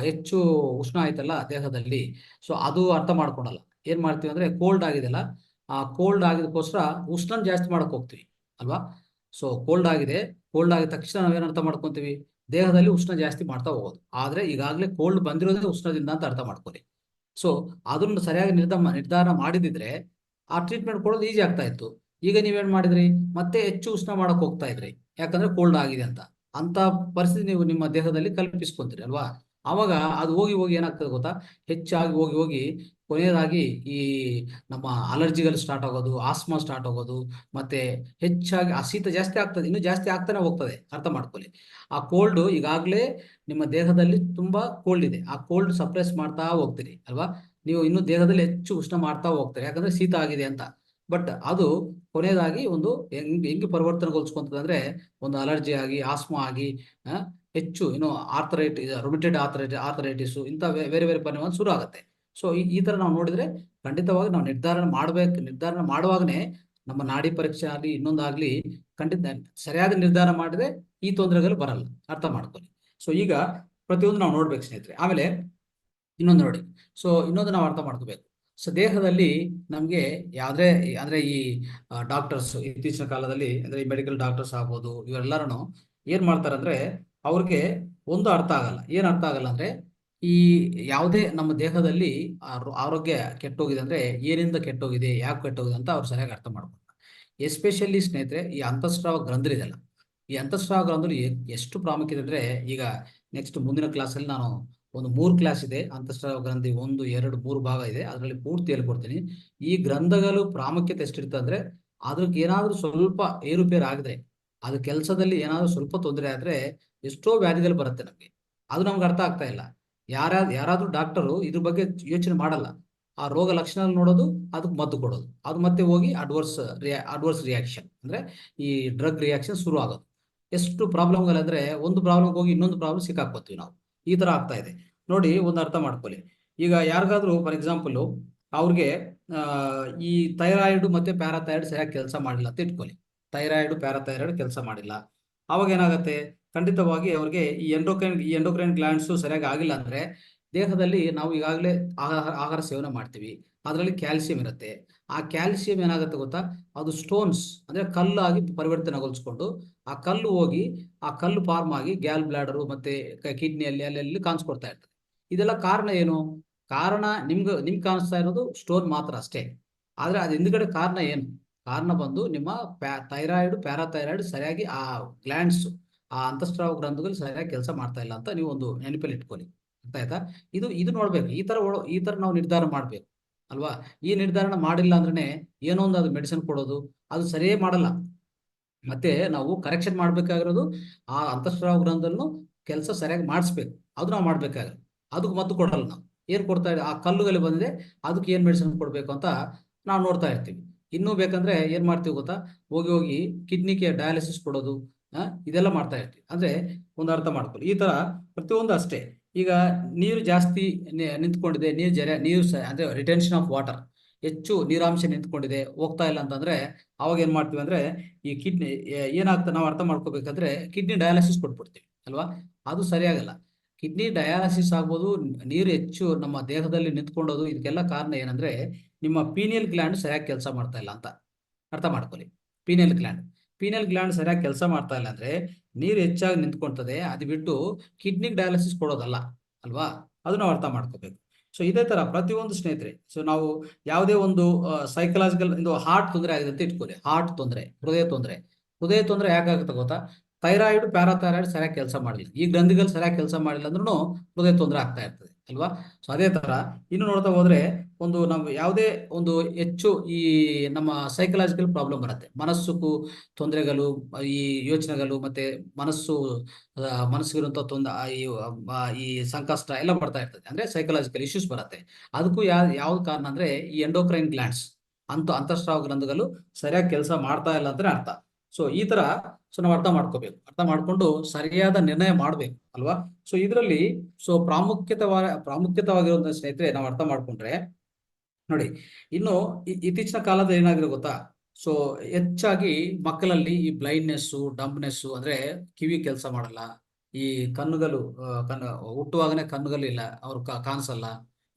ಹೆಚ್ಚು ಉಷ್ಣ ಆಯ್ತಲ್ಲ ದೇಹದಲ್ಲಿ, ಸೊ ಅದು ಅರ್ಥ ಮಾಡ್ಕೊಳಲ್ಲ. ಏನ್ ಮಾಡ್ತೀವಿ ಅಂದ್ರೆ ಕೋಲ್ಡ್ ಆಗಿದೆಲ್ಲ, ಆ ಕೋಲ್ಡ್ ಆಗಿದಕ್ಕೋಸ್ಕರ ಉಷ್ಣ ಜಾಸ್ತಿ ಮಾಡಕ್ ಹೋಗ್ತೀವಿ ಅಲ್ವಾ. ಸೊ ಕೋಲ್ಡ್ ಆಗಿದ ತಕ್ಷಣ ನಾವೇನ್ ಅರ್ಥ ಮಾಡ್ಕೊಂತೀವಿ, ದೇಹದಲ್ಲಿ ಉಷ್ಣ ಜಾಸ್ತಿ ಮಾಡ್ತಾ ಹೋಗೋದು. ಆದ್ರೆ ಈಗಾಗಲೇ ಕೋಲ್ಡ್ ಬಂದಿರೋದೇ ಉಷ್ಣದಿಂದ ಅಂತ ಅರ್ಥ ಮಾಡ್ಕೊಳ್ಳಿ. ಸೊ ಅದನ್ನು ಸರಿಯಾಗಿ ನಿರ್ಧಾರ ಮಾಡಿದಿದ್ರೆ ಆ ಟ್ರೀಟ್ಮೆಂಟ್ ಕೊಡೋದು ಈಸಿ ಆಗ್ತಾ ಇತ್ತು. ಈಗ ನೀವೇನ್ ಮಾಡಿದ್ರಿ, ಮತ್ತೆ ಹೆಚ್ಚು ಉಷ್ಣ ಮಾಡಕ್ ಹೋಗ್ತಾ ಇದ್ರಿ, ಯಾಕಂದ್ರೆ ಕೋಲ್ಡ್ ಆಗಿದೆ ಅಂತ ಪರಿಸ್ಥಿತಿ ನೀವು ನಿಮ್ಮ ದೇಹದಲ್ಲಿ ಕಲ್ಪಿಸ್ಕೊಂತೀರಿ ಅಲ್ವಾ. ಅವಾಗ ಅದು ಹೋಗಿ ಹೋಗಿ ಏನಾಗ್ತದೆ ಗೊತ್ತಾ, ಹೆಚ್ಚಾಗಿ ಹೋಗಿ ಹೋಗಿ ಕೊನೆಯದಾಗಿ ಈ ನಮ್ಮ ಅಲರ್ಜಿಗಳು ಸ್ಟಾರ್ಟ್ ಆಗೋದು, ಆಸ್ಮಾ ಸ್ಟಾರ್ಟ್ ಆಗೋದು, ಮತ್ತೆ ಹೆಚ್ಚಾಗಿ ಆ ಶೀತ ಜಾಸ್ತಿ ಆಗ್ತದೆ, ಇನ್ನೂ ಜಾಸ್ತಿ ಆಗ್ತಾನೆ ಹೋಗ್ತದೆ, ಅರ್ಥ ಮಾಡ್ಕೊಳ್ಳಿ. ಆ ಕೋಲ್ಡ್ ಈಗಾಗಲೇ ನಿಮ್ಮ ದೇಹದಲ್ಲಿ ತುಂಬಾ ಕೋಲ್ಡ್ ಇದೆ, ಆ ಕೋಲ್ಡ್ ಸಪ್ರೆಸ್ ಮಾಡ್ತಾ ಹೋಗ್ತೀರಿ ಅಲ್ವಾ. ನೀವು ಇನ್ನು ದೇಹದಲ್ಲಿ ಹೆಚ್ಚು ಉಷ್ಣ ಮಾಡ್ತಾ ಹೋಗ್ತೀರಿ, ಯಾಕಂದ್ರೆ ಶೀತ ಆಗಿದೆ ಅಂತ. ಬಟ್ ಅದು ಕೊನೆಯದಾಗಿ ಒಂದು ಹೆಂಗೆ ಪರಿವರ್ತನೆಗೊಳಿಸ್ಕೊಂತದೆ ಅಂದ್ರೆ ಒಂದು ಅಲರ್ಜಿ ಆಗಿ, ಆಸ್ಮಾ ಆಗಿ, ಹೆಚ್ಚು ಇನ್ನು ರೊಮೆಟೆಡ್ ಆರ್ಥರೈಟಿಸ್ ಇಂಥ ಬೇರೆ ಬೇರೆ ಪರಿಣಾಮ ಶುರು ಆಗುತ್ತೆ. ಸೊ ಈ ತರ ನಾವು ನೋಡಿದ್ರೆ ಖಂಡಿತವಾಗಿ ನಾವು ನಿರ್ಧಾರ ಮಾಡುವಾಗನೇ ನಮ್ಮ ನಾಡಿ ಪರೀಕ್ಷೆ ಆಗಲಿ ಇನ್ನೊಂದಾಗ್ಲಿ ಖಂಡಿತ ಸರಿಯಾದ ನಿರ್ಧಾರ ಮಾಡಿದ್ರೆ ಈ ತೊಂದರೆಗಳು ಬರಲ್ಲ, ಅರ್ಥ ಮಾಡ್ಕೊಳ್ಳಿ. ಸೊ ಈಗ ಪ್ರತಿಯೊಂದು ನಾವು ನೋಡ್ಬೇಕು ಸ್ನೇಹಿತರೆ. ಆಮೇಲೆ ಇನ್ನೊಂದು ನೋಡಿ, ಸೊ ಇನ್ನೊಂದು ನಾವು ಅರ್ಥ ಮಾಡ್ಕೋಬೇಕು. ಸೊ ದೇಹದಲ್ಲಿ ನಮ್ಗೆ ಅಂದ್ರೆ ಈ ಡಾಕ್ಟರ್ಸ್ ಇತ್ತೀಚಿನ ಕಾಲದಲ್ಲಿ ಅಂದ್ರೆ ಈ ಮೆಡಿಕಲ್ ಡಾಕ್ಟರ್ಸ್ ಆಗ್ಬೋದು, ಇವರೆಲ್ಲರೂ ಏನ್ ಮಾಡ್ತಾರೆ ಅಂದ್ರೆ ಅವ್ರಿಗೆ ಒಂದು ಅರ್ಥ ಆಗಲ್ಲ. ಏನ್ ಅರ್ಥ ಆಗಲ್ಲ ಅಂದ್ರೆ ಈ ಯಾವುದೇ ನಮ್ಮ ದೇಹದಲ್ಲಿ ಆರೋಗ್ಯ ಕೆಟ್ಟೋಗಿದೆ ಅಂದ್ರೆ ಏನಿಂದ ಕೆಟ್ಟೋಗಿದೆ, ಯಾಕೆ ಕೆಟ್ಟೋಗಿದೆ ಅಂತ ಅವ್ರು ಸರಿಯಾಗಿ ಅರ್ಥ ಮಾಡ್ಬೇಕು. ಎಸ್ಪೆಷಲಿ ಸ್ನೇಹಿತರೆ, ಈ ಅಂತಃಸ್ರಾವ ಗ್ರಂಥಿ ಇದೆಲ್ಲ, ಈ ಅಂತಃಸ್ರಾವ ಗ್ರಂಥಿ ಎಷ್ಟು ಪ್ರಾಮುಖ್ಯತೆ ಅಂದ್ರೆ, ಈಗ ನೆಕ್ಸ್ಟ್ ಮುಂದಿನ ಕ್ಲಾಸಲ್ಲಿ ನಾನು ಒಂದು 3 ಕ್ಲಾಸ್ ಇದೆ, ಅಂತಃಸ್ರಾವ ಗ್ರಂಥಿ 1, 2, 3 ಭಾಗ ಇದೆ, ಅದರಲ್ಲಿ ಪೂರ್ತಿ ಹೇಳ್ಕೊಡ್ತೀನಿ. ಈ ಗ್ರಂಥಗಳು ಪ್ರಾಮುಖ್ಯತೆ ಎಷ್ಟಿರುತ್ತೆ ಅಂದ್ರೆ, ಅದಕ್ಕೆ ಏನಾದ್ರೂ ಸ್ವಲ್ಪ ಏರುಪೇರು ಆಗಿದ್ರೆ, ಅದು ಕೆಲಸದಲ್ಲಿ ಏನಾದ್ರೂ ಸ್ವಲ್ಪ ತೊಂದರೆ ಆದ್ರೆ ಎಷ್ಟೋ ವ್ಯಾಧಿಗಳು ಬರುತ್ತೆ ನಮ್ಗೆ. ಅದು ನಮ್ಗೆ ಅರ್ಥ ಆಗ್ತಾ ಇಲ್ಲ. ಯಾರಾದ್ರೂ ಡಾಕ್ಟರು ಇದ್ರ ಬಗ್ಗೆ ಯೋಚನೆ ಮಾಡಲ್ಲ. ಆ ರೋಗ ಲಕ್ಷಣ ನೋಡೋದು, ಅದಕ್ಕೆ ಮದ್ದು ಕೊಡೋದು, ಅದು ಮತ್ತೆ ಹೋಗಿ ಅಡ್ವರ್ಸ್ ರಿಯಾಕ್ಷನ್ ಅಂದ್ರೆ ಈ ಡ್ರಗ್ ರಿಯಾಕ್ಷನ್ ಶುರು ಆಗೋದು. ಎಷ್ಟು ಪ್ರಾಬ್ಲಮ್ಗಳಂದ್ರೆ ಒಂದು ಪ್ರಾಬ್ಲಮ್ ಹೋಗಿ ಇನ್ನೊಂದು ಪ್ರಾಬ್ಲಮ್ ಸಿಕ್ಕಾಕೋತೀವಿ ನಾವು. ಈ ತರ ಆಗ್ತಾ ಇದೆ ನೋಡಿ. ಒಂದು ಅರ್ಥ ಮಾಡ್ಕೊಳ್ಳಿ, ಈಗ ಯಾರಿಗಾದ್ರೂ ಫಾರ್ ಎಕ್ಸಾಂಪಲ್ ಅವ್ರಿಗೆ ಈ ಥೈರಾಯ್ಡ್ ಮತ್ತೆ ಪ್ಯಾರಾಥೈರಾಯ್ಡ್ ಸರಿಯಾಗಿ ಕೆಲಸ ಮಾಡಿಲ್ಲ ಅಂತ ಇಟ್ಕೊಳ್ಳಿ. ಥೈರಾಯ್ಡ್ ಪ್ಯಾರಾಥೈರಾಯ್ಡ್ ಕೆಲಸ ಮಾಡಿಲ್ಲ, ಅವಾಗ ಏನಾಗುತ್ತೆ, ಖಂಡಿತವಾಗಿ ಅವ್ರಿಗೆ ಈ ಎಂಡೋಕ್ರೈನ್ ಗ್ಲ್ಯಾಂಡ್ಸ್ ಸರಿಯಾಗಿ ಆಗಿಲ್ಲ ಅಂದ್ರೆ ದೇಹದಲ್ಲಿ ನಾವು ಈಗಾಗಲೇ ಆಹಾರ ಸೇವನೆ ಮಾಡ್ತೀವಿ, ಅದರಲ್ಲಿ ಕ್ಯಾಲ್ಸಿಯಂ ಇರುತ್ತೆ. ಆ ಕ್ಯಾಲ್ಸಿಯಂ ಏನಾಗುತ್ತೆ ಗೊತ್ತಾ, ಅದು ಸ್ಟೋನ್ಸ್ ಅಂದ್ರೆ ಕಲ್ಲಾಗಿ ಪರಿವರ್ತನೆಗೊಳಿಸ್ಕೊಂಡು ಆ ಕಲ್ಲು ಹೋಗಿ ಆ ಕಲ್ಲು ಫಾರ್ಮ್ ಆಗಿ ಗ್ಯಾಲ್ ಬ್ಲಾಡರು ಮತ್ತೆ ಕಿಡ್ನಿಯಲ್ಲಿ ಅಲ್ಲೆಲ್ಲಿ ಕಾಣಿಸ್ಕೊಡ್ತಾ ಇರ್ತದೆ. ಇದೆಲ್ಲ ಕಾರಣ ಏನು? ಕಾರಣ ನಿಮ್ಗೆ ಕಾಣಿಸ್ತಾ ಇರೋದು ಸ್ಟೋನ್ ಮಾತ್ರ ಅಷ್ಟೇ. ಆದ್ರೆ ಅದ್ ಹಿಂದ್ಗಡೆ ಕಾರಣ ಏನು? ಕಾರಣ ಬಂದು ನಿಮ್ಮ ಥೈರಾಯ್ಡ್ ಪ್ಯಾರಾಥೈರಾಯ್ಡ್ ಸರಿಯಾಗಿ ಆ ಗ್ಲ್ಯಾಂಡ್ಸ್, ಆ ಅಂತಃಸ್ರಾವ ಗ್ರಂಥಿಗಳು ಸರಿಯಾಗಿ ಕೆಲಸ ಮಾಡ್ತಾ ಇಲ್ಲ ಅಂತ ನೀವು ಒಂದು ನೆನಪಲ್ಲಿ ಇಟ್ಕೊಳ್ಳಿ. ಅರ್ಥ ಆಯ್ತಾ? ಇದು ನೋಡ್ಬೇಕು. ಈ ತರ ನಾವು ನಿರ್ಧಾರ ಮಾಡ್ಬೇಕು ಅಲ್ವಾ. ಈ ನಿರ್ಧಾರ ಮಾಡಿಲ್ಲ ಅಂದ್ರೆ ಏನೋ ಒಂದು ಅದು ಮೆಡಿಸಿನ್ ಕೊಡೋದು, ಅದು ಸರಿಯೇ ಮಾಡಲ್ಲ. ಮತ್ತೆ ನಾವು ಕರೆಕ್ಷನ್ ಮಾಡ್ಬೇಕಾಗಿರೋದು ಆ ಅಂತಃಸ್ರಾವ ಗ್ರಂಥನ್ನು ಕೆಲಸ ಸರಿಯಾಗಿ ಮಾಡಿಸ್ಬೇಕು, ಅದು ನಾವು ಮಾಡ್ಬೇಕಾಗಿರೋದು. ಅದಕ್ಕೆ ಮದ್ದು ಕೊಡಲ್ಲ ನಾವು. ಏನ್ ಕೊಡ್ತಾ ಇದೆ, ಆ ಕಲ್ಲುಗಳು ಬಂದಿದೆ, ಅದಕ್ಕೆ ಏನ್ ಮೆಡಿಸಿನ್ ಕೊಡ್ಬೇಕು ಅಂತ ನಾವು ನೋಡ್ತಾ ಇರ್ತೀವಿ. ಇನ್ನೂ ಬೇಕಂದ್ರೆ ಏನ್ ಮಾಡ್ತೀವಿ ಗೊತ್ತಾ, ಹೋಗಿ ಹೋಗಿ ಕಿಡ್ನಿಗೆ ಡಯಾಲಿಸಿಸ್ ಕೊಡೋದು, ಇದೆಲ್ಲ ಮಾಡ್ತಾ ಇರ್ತೀವಿ. ಅಂದ್ರೆ ಒಂದು ಅರ್ಥ ಮಾಡ್ಕೊಳ್ಳಿ, ಈ ತರ ಪ್ರತಿಯೊಂದು ಅಷ್ಟೇ. ಈಗ ನೀರು ಜಾಸ್ತಿ ನಿಂತ್ಕೊಂಡಿದೆ, ನೀರು ಅಂದ್ರೆ ರಿಟೆನ್ಷನ್ ಆಫ್ ವಾಟರ್, ಹೆಚ್ಚು ನೀರಾಂಶ ನಿಂತ್ಕೊಂಡಿದೆ, ಹೋಗ್ತಾ ಇಲ್ಲ ಅಂತಂದ್ರೆ ಅವಾಗ ಏನ್ ಮಾಡ್ತೀವಿ ಅಂದ್ರೆ ಈ ಕಿಡ್ನಿ ಏನಾಗ್ತದೆ ನಾವು ಅರ್ಥ ಮಾಡ್ಕೋಬೇಕಂದ್ರೆ ಕಿಡ್ನಿ ಡಯಾಲಿಸಿಸ್ ಕೊಟ್ಬಿಡ್ತೀವಿ ಅಲ್ವಾ. ಅದು ಸರಿಯಾಗಲ್ಲ. ಕಿಡ್ನಿ ಡಯಾಲಿಸಿಸ್ ಆಗ್ಬೋದು, ನೀರು ಹೆಚ್ಚು ನಮ್ಮ ದೇಹದಲ್ಲಿ ನಿಂತ್ಕೊಂಡೋದು, ಇದಕ್ಕೆಲ್ಲ ಕಾರಣ ಏನಂದ್ರೆ ನಿಮ್ಮ ಪೀನಿಯಲ್ ಗ್ಲ್ಯಾಂಡ್ ಸರಿಯಾಗಿ ಕೆಲಸ ಮಾಡ್ತಾ ಇಲ್ಲ ಅಂತ ಅರ್ಥ ಮಾಡ್ಕೊಳ್ಳಿ. ಪೀನಿಯಲ್ ಗ್ಲ್ಯಾಂಡ್ ಸರಿಯಾಗಿ ಕೆಲಸ ಮಾಡ್ತಾ ಇಲ್ಲ ಅಂದ್ರೆ ನೀರು ಹೆಚ್ಚಾಗಿ ನಿಂತ್ಕೊಳ್ತದೆ, ಅದು ಬಿಟ್ಟು ಕಿಡ್ನಿಗೆ ಡಯಾಲಿಸಿಸ್ ಕೊಡೋದಲ್ಲ ಅಲ್ವಾ. ಅದು ನಾವು ಅರ್ಥ ಮಾಡ್ಕೋಬೇಕು. ಸೊ ಇದೇ ತರ ಪ್ರತಿಯೊಂದು ಸ್ನೇಹಿತರೆ, ಸೊ ನಾವು ಯಾವುದೇ ಒಂದು ಸೈಕಲಾಜಿಕಲ್ ಇದು ಹಾರ್ಟ್ ತೊಂದರೆ ಆಗಿದೆ ಅಂತ ಇಟ್ಕೊಳ್ಳಿ. ಹಾರ್ಟ್ ತೊಂದರೆ, ಹೃದಯ ತೊಂದರೆ ಯಾಕಾಗುತ್ತೆ ಗೊತ್ತಾ? ಥೈರಾಯ್ಡ್ ಪ್ಯಾರಾಥೈರಾಯ್ಡ್ ಸರಿಯಾಗಿ ಕೆಲಸ ಮಾಡಿಲ್ಲ, ಈ ಗ್ರಂಥಿಗಳು ಸರಿಯಾಗಿ ಕೆಲಸ ಮಾಡಿಲ್ಲ ಅಂದ್ರೂ ಹೃದಯ ತೊಂದರೆ ಆಗ್ತಾ ಇರ್ತದೆ ಅಲ್ವಾ? ಸೊ ಅದೇ ತರ ಇನ್ನು ನೋಡ್ತಾ ಹೋದ್ರೆ ಒಂದು ನಾವು ಯಾವುದೇ ಒಂದು ಹೆಚ್ಚು ಈ ನಮ್ಮ ಸೈಕಲಾಜಿಕಲ್ ಪ್ರಾಬ್ಲಮ್ ಬರುತ್ತೆ, ಮನಸ್ಸು ತೊಂದರೆಗಳು, ಈ ಯೋಚನೆಗಳು, ಮತ್ತೆ ಮನಸ್ಸು ಮನಸ್ಸಿಗಿರುವಂತ ಈ ಸಂಕಷ್ಟ ಎಲ್ಲ ಬರ್ತಾ ಇರ್ತದೆ, ಅಂದ್ರೆ ಸೈಕಲಾಜಿಕಲ್ ಇಶ್ಯೂಸ್ ಬರುತ್ತೆ. ಅದಕ್ಕೂ ಯಾವ್ದು ಕಾರಣ ಅಂದ್ರೆ ಈ ಎಂಡೋಕ್ರೈನ್ ಗ್ಲ್ಯಾಂಡ್ಸ್ ಅಂತಃಸ್ರಾವ ಗ್ರಂಥಿಗಳು ಸರಿಯಾಗಿ ಕೆಲಸ ಮಾಡ್ತಾ ಇಲ್ಲ ಅಂದ್ರೆ ಅರ್ಥ. ಸೊ ಈ ತರ ನಾವು ಅರ್ಥ ಮಾಡ್ಕೋಬೇಕು, ಅರ್ಥ ಮಾಡ್ಕೊಂಡು ಸರಿಯಾದ ನಿರ್ಣಯ ಮಾಡ್ಬೇಕು ಅಲ್ವಾ? ಸೊ ಇದರಲ್ಲಿ ಪ್ರಾಮುಖ್ಯತವಾಗಿರುವಂತಹ ಸ್ನೇಹಿತರೆ ನಾವು ಅರ್ಥ ಮಾಡ್ಕೊಂಡ್ರೆ ನೋಡಿ, ಇನ್ನು ಇತ್ತೀಚಿನ ಕಾಲದ ಏನಾಗಿದೆ ಗೊತ್ತಾ? ಸೊ ಹೆಚ್ಚಾಗಿ ಮಕ್ಕಳಲ್ಲಿ ಈ ಬ್ಲೈಂಡ್ನೆಸ್ಸು, ಡಂಬ್ನೆಸ್ಸು, ಅಂದ್ರೆ ಕಿವಿ ಕೆಲಸ ಮಾಡಲ್ಲ, ಈ ಕಣ್ಣುಗಳು ಹುಟ್ಟುವಾಗನೇ ಕಣ್ಣುಗಳು ಇಲ್ಲ, ಅವ್ರು ಕಾಣಿಸಲ್ಲ,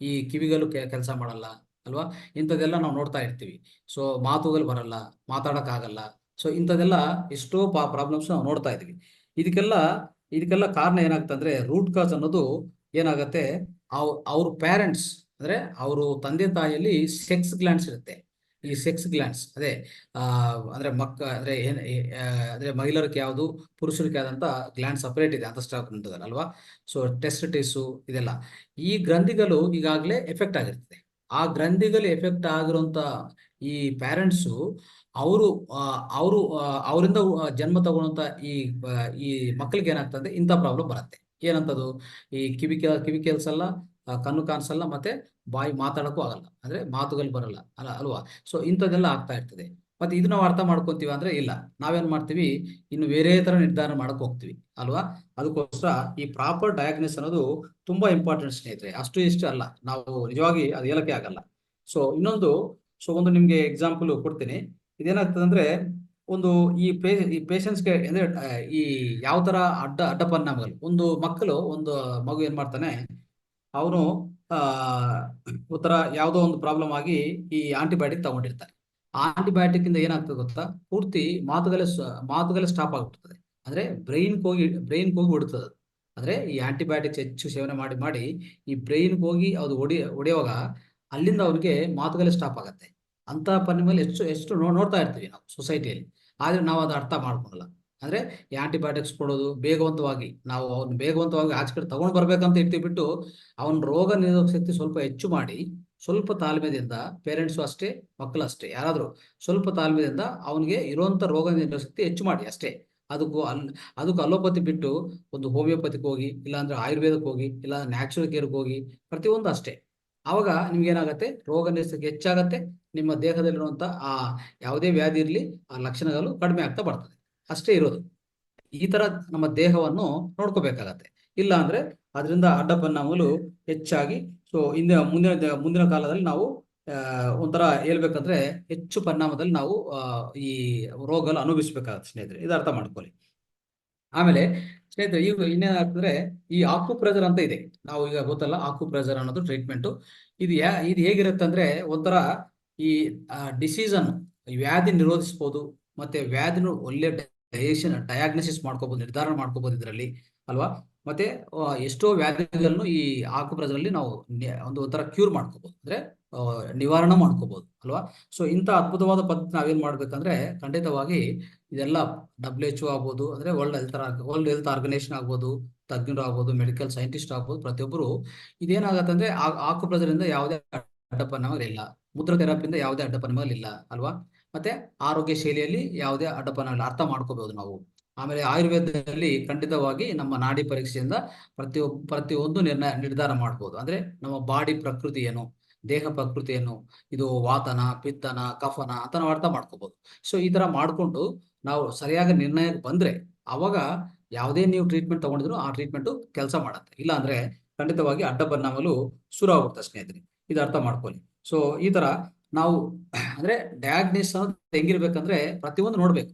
ಈ ಕಿವಿಗಳು ಕೆಲಸ ಮಾಡಲ್ಲ ಅಲ್ವಾ? ಇಂಥದ್ದೆಲ್ಲ ನಾವು ನೋಡ್ತಾ ಇರ್ತೀವಿ. ಸೊ ಮಾತುಗಳು ಬರಲ್ಲ, ಮಾತಾಡಕ್ ಆಗಲ್ಲ. ಸೊ ಇಂಥದ್ದೆಲ್ಲ ಎಷ್ಟೋ ಪ್ರಾಬ್ಲಮ್ಸ್ ನಾವು ನೋಡ್ತಾ ಇದೀವಿ. ಇದಕ್ಕೆಲ್ಲ ಕಾರಣ ಏನಾಗುತ್ತೆ ಅಂದ್ರೆ, ರೂಟ್ ಕಾಸ್ ಅನ್ನೋದು ಏನಾಗತ್ತೆ, ಅವ್ರ ಪೇರೆಂಟ್ಸ್ ಅಂದ್ರೆ ಅವರು ತಂದೆ ತಾಯಿಯಲ್ಲಿ ಸೆಕ್ಸ್ ಗ್ಲ್ಯಾಂಡ್ಸ್ ಇರುತ್ತೆ. ಈ ಸೆಕ್ಸ್ ಗ್ಲ್ಯಾಂಡ್ಸ್ ಅದೇ ಅಂದ್ರೆ ಅಂದ್ರೆ ಮಹಿಳೆಯರಿಗೆ ಯಾವುದು, ಪುರುಷರಿಗೆ ಯಾವ್ದಂತ ಗ್ಲ್ಯಾಂಡ್ ಸಪರೇಟ್ ಇದೆ ಅಂತಸ್ರಾವ ಗ್ರಂಥಿಗಳು ಅಲ್ವಾ? ಸೊ ಟೆಸ್ಟಿಸು ಇದೆಲ್ಲ, ಈ ಗ್ರಂಥಿಗಳು ಈಗಾಗಲೇ ಎಫೆಕ್ಟ್ ಆಗಿರ್ತದೆ. ಆ ಗ್ರಂಥಿಗಳು ಎಫೆಕ್ಟ್ ಆಗಿರುವಂತ ಈ ಪ್ಯಾರೆಂಟ್ಸು ಅವರು ಅವರು ಅವರಿಂದ ಜನ್ಮ ತಗೊಳ್ಳೋಂತ ಈ ಮಕ್ಕಳಿಗೆ ಏನಾಗ್ತದೆ, ಇಂಥ ಪ್ರಾಬ್ಲಮ್ ಬರುತ್ತೆ. ಏನಂತದು, ಈ ಕಿವಿ ಕೆಲ್ಸಲ್ಲ, ಕಣ್ಣು ಕಾಣಿಸಲ್ಲ, ಮತ್ತೆ ಬಾಯಿ ಮಾತಾಡಕ್ಕೂ ಆಗಲ್ಲ, ಅಂದ್ರೆ ಮಾತುಗಳು ಬರಲ್ಲ ಅಲ್ವಾ? ಸೊ ಇಂಥದ್ದೆಲ್ಲ ಆಗ್ತಾ ಇರ್ತದೆ. ಮತ್ತೆ ಇದು ನಾವು ಅರ್ಥ ಮಾಡ್ಕೊಂತೀವಿ ಅಂದ್ರೆ ಇಲ್ಲ, ನಾವೇನ್ ಮಾಡ್ತೀವಿ, ಇನ್ನು ಬೇರೆ ತರ ನಿರ್ಧಾರ ಮಾಡಕ್ ಹೋಗ್ತೀವಿ ಅಲ್ವಾ? ಅದಕ್ಕೋಸ್ಕರ ಈ ಪ್ರಾಪರ್ ಡಯಾಗ್ನೋಸ್ ಅನ್ನೋದು ತುಂಬಾ ಇಂಪಾರ್ಟೆಂಟ್ ಸ್ನೇಹಿತರೆ, ಅಷ್ಟು ಇಷ್ಟು ಅಲ್ಲ, ನಾವು ನಿಜವಾಗಿ ಅದು ಹೇಳಕ್ಕೆ ಆಗಲ್ಲ. ಸೊ ಒಂದು ನಿಮ್ಗೆ ಎಕ್ಸಾಂಪಲ್ ಕೊಡ್ತೀನಿ. ಇದೇನಾಗ್ತದೆ ಅಂದ್ರೆ, ಒಂದು ಈ ಪೇಷಂಟ್ಸ್ಗೆ ಅಂದ್ರೆ ಈ ಯಾವ ತರ ಅಡ್ಡ ಪರಿಣಾಮಗಳು, ಒಂದು ಮಗು ಏನ್ ಮಾಡ್ತಾನೆ, ಅವನು ಉತ್ತರ ಯಾವುದೋ ಒಂದು ಪ್ರಾಬ್ಲಮ್ ಆಗಿ ಈ ಆಂಟಿಬಯೋಟಿಕ್ ತಗೊಂಡಿರ್ತಾರೆ. ಆ ಆಂಟಿಬಯೋಟಿಕ್ ಇಂದ ಏನಾಗ್ತದೆ ಗೊತ್ತಾ, ಪೂರ್ತಿ ಮಾತುಗಳೇ ಸ್ಟಾಪ್ ಆಗ್ಬಿಡ್ತದೆ. ಅಂದ್ರೆ ಬ್ರೈನ್ ಹೋಗಿ ಹೊಡ್ತದೆ. ಅಂದ್ರೆ ಈ ಆಂಟಿಬಯೋಟಿಕ್ಸ್ ಹೆಚ್ಚು ಸೇವನೆ ಮಾಡಿ ಮಾಡಿ ಈ ಬ್ರೈನ್ ಹೋಗಿ ಅದು ಹೊಡೆಯುವಾಗ ಅಲ್ಲಿಂದ ಅವ್ರಿಗೆ ಮಾತುಗಳೇ ಸ್ಟಾಪ್ ಆಗತ್ತೆ. ಅಂತ ಪರಿಣಾಮ ಎಷ್ಟು ನೋಡ್ತಾ ಇರ್ತೀವಿ ನಾವು ಸೊಸೈಟಿಯಲ್ಲಿ. ಆದ್ರೆ ನಾವು ಅದು ಅರ್ಥ ಮಾಡ್ಕೊಳಲ್ಲ. ಅಂದ್ರೆ ಈ ಆಂಟಿಬಯೋಟಿಕ್ಸ್ ಕೊಡೋದು ನಾವು ಅವ್ನ ಬೇಗವಂತವಾಗಿ ಆಚೆ ಕಡೆ ತಗೊಂಡ್ ಬರ್ಬೇಕಂತ ಇರ್ತೀವಿ ಬಿಟ್ಟು, ಅವನ ರೋಗ ನಿರೋಧಕ ಶಕ್ತಿ ಸ್ವಲ್ಪ ಹೆಚ್ಚು ಮಾಡಿ, ಸ್ವಲ್ಪ ತಾಳ್ಮೆದಿಂದ, ಪೇರೆಂಟ್ಸು ಅಷ್ಟೇ, ಮಕ್ಕಳು ಅಷ್ಟೇ, ಯಾರಾದ್ರೂ ಸ್ವಲ್ಪ ತಾಳ್ಮೆದಿಂದ ಅವನಿಗೆ ಇರುವಂತ ರೋಗ ನಿರೋಧಕ ಶಕ್ತಿ ಹೆಚ್ಚು ಮಾಡಿ ಅಷ್ಟೇ. ಅದಕ್ಕೂ ಅಲೋಪತಿ ಬಿಟ್ಟು ಒಂದು ಹೋಮಿಯೋಪತಿಗೆ ಹೋಗಿ, ಇಲ್ಲಾಂದ್ರೆ ಆಯುರ್ವೇದಕ್ಕೆ ಹೋಗಿ, ಇಲ್ಲ ನ್ಯಾಚುರಲ್ ಕೇರ್ಗೆ ಹೋಗಿ, ಪ್ರತಿಯೊಂದು ಅಷ್ಟೇ. ಆವಾಗ ನಿಮ್ಗೆ ಏನಾಗತ್ತೆ, ರೋಗ ನಿರೋಧಕ ಹೆಚ್ಚಾಗತ್ತೆ, ನಿಮ್ಮ ದೇಹದಲ್ಲಿರುವಂತ ಆ ಯಾವುದೇ ವ್ಯಾಧಿ ಇರಲಿ, ಆ ಲಕ್ಷಣಗಳು ಕಡಿಮೆ ಆಗ್ತಾ ಬರ್ತದೆ. ಅಷ್ಟೇ ಇರೋದು. ಈ ತರ ನಮ್ಮ ದೇಹವನ್ನು ನೋಡ್ಕೋಬೇಕಾಗತ್ತೆ. ಇಲ್ಲ ಅಂದ್ರೆ ಅದರಿಂದ ಅಡ್ಡ ಪರಿಣಾಮಗಳು ಹೆಚ್ಚಾಗಿ, ಸೊ ಮುಂದಿನ ಕಾಲದಲ್ಲಿ ನಾವು ಒಂಥರ ಹೇಳ್ಬೇಕಂದ್ರೆ ಹೆಚ್ಚು ಪರಿಣಾಮದಲ್ಲಿ ನಾವು ಈ ರೋಗಗಳು ಅನುಭವಿಸ್ಬೇಕಾಗತ್ತೆ ಸ್ನೇಹಿತರೆ, ಇದು ಅರ್ಥ ಮಾಡ್ಕೊಳ್ಳಿ. ಆಮೇಲೆ ಸ್ನೇಹಿತರೆ, ಈಗ ಇನ್ನೇನಾಗ್ತದೆ, ಈ ಆಕ್ಯುಪ್ರೆಷರ್ ಅಂತ ಇದೆ, ನಾವು ಈಗ ಗೊತ್ತಲ್ಲ ಆಕ್ಯುಪ್ರೆಷರ್ ಅನ್ನೋದು ಟ್ರೀಟ್ಮೆಂಟ್. ಇದು ಹೇಗಿರುತ್ತೆ ಅಂದ್ರೆ, ಒಂಥರ ಈ ಡಿಸೀಸ್ ಅನ್ನು, ವ್ಯಾಧಿ ನಿರೋಧಿಸಬಹುದು, ಮತ್ತೆ ವ್ಯಾಧಿನ ಒಳ್ಳೆ ಡಯಾಗ್ನೋಸಿಸ್ ಮಾಡ್ಕೋಬಹುದು, ನಿರ್ಧಾರ ಮಾಡ್ಕೋಬಹುದು ಇದರಲ್ಲಿ ಅಲ್ವಾ? ಮತ್ತೆ ಎಷ್ಟೋ ವ್ಯಾಧಿಗಳನ್ನು ಈ ಆಕ್ಯುಪ್ರೆಷರ್ ಅಲ್ಲಿ ನಾವು ಒಂಥರ ಕ್ಯೂರ್ ಮಾಡ್ಕೋಬಹುದು, ಅಂದ್ರೆ ನಿವಾರಣೆ ಮಾಡ್ಕೋಬಹುದು ಅಲ್ವಾ? ಸೊ ಇಂಥ ಅದ್ಭುತವಾದ ಪದ್ಧತಿ ನಾವೇನ್ ಮಾಡ್ಬೇಕಂದ್ರೆ, ಖಂಡಿತವಾಗಿ ಇದೆಲ್ಲ WHO ಆಗ್ಬೋದು, ಅಂದ್ರೆ ವರ್ಲ್ಡ್ ಹೆಲ್ತ್ ಆರ್ಗನೈಸೇಷನ್ ಆಗ್ಬೋದು, ತಜ್ಞರು ಆಗ್ಬೋದು, ಮೆಡಿಕಲ್ ಸೈಂಟಿಸ್ಟ್ ಆಗ್ಬೋದು, ಪ್ರತಿಯೊಬ್ಬರು ಇದೇನಾಗತ್ತೆ ಅಂದ್ರೆ, ಆಕ್ಯುಪ್ರೆಷರ್ ಇಂದ ಯಾವುದೇ ಅಡ್ಡ ಪರಿಣಾಮಗಳಿಲ್ಲ, ಮುದ್ರ ಥೆರಪಿಯಿಂದ ಯಾವುದೇ ಅಡ್ಡ ಪರಿಣಾಮಗಳಿಲ್ಲ ಅಲ್ವಾ? ಮತ್ತೆ ಆರೋಗ್ಯ ಶೈಲಿಯಲ್ಲಿ ಯಾವುದೇ ಅಡ್ಡ ಪರಿಣಾಮ ಅರ್ಥ ಮಾಡ್ಕೋಬಹುದು ನಾವು. ಆಮೇಲೆ ಆಯುರ್ವೇದದಲ್ಲಿ ಖಂಡಿತವಾಗಿ ನಮ್ಮ ನಾಡಿ ಪರೀಕ್ಷೆಯಿಂದ ಪ್ರತಿಯೊಂದು ನಿರ್ಧಾರ ಮಾಡ್ಬೋದು. ಅಂದ್ರೆ ನಮ್ಮ ಬಾಡಿ ಪ್ರಕೃತಿ ಏನು, ದೇಹ ಪ್ರಕೃತಿ ಏನು, ಇದು ವಾತನ, ಪಿತ್ತನ, ಕಫನ ಅಂತ ನಾವು ಅರ್ಥ ಮಾಡ್ಕೋಬಹುದು. ಸೊ ಈ ತರ ಮಾಡ್ಕೊಂಡು ನಾವು ಸರಿಯಾಗಿ ನಿರ್ಣಯಕ್ಕೆ ಬಂದ್ರೆ, ಅವಾಗ ಯಾವುದೇ ನೀವು ಟ್ರೀಟ್ಮೆಂಟ್ ತಗೊಂಡಿದ್ರು ಆ ಟ್ರೀಟ್ಮೆಂಟ್ ಕೆಲಸ ಮಾಡತ್ತೆ. ಇಲ್ಲ ಅಂದ್ರೆ ಖಂಡಿತವಾಗಿ ಅಡ್ಡ ಪರಿಣಾಮಗಳು ಶುರು ಆಗುತ್ತೆ ಸ್ನೇಹಿತರೆ, ಇದು ಅರ್ಥ ಮಾಡ್ಕೊಳ್ಳಿ. ಸೊ ಈ ತರ ನಾವು ಅಂದ್ರೆ ಡಯಾಗ್ನೋಸ್ ಹೆಂಗಿರ್ಬೇಕಂದ್ರೆ, ಪ್ರತಿಯೊಂದು ನೋಡ್ಬೇಕು.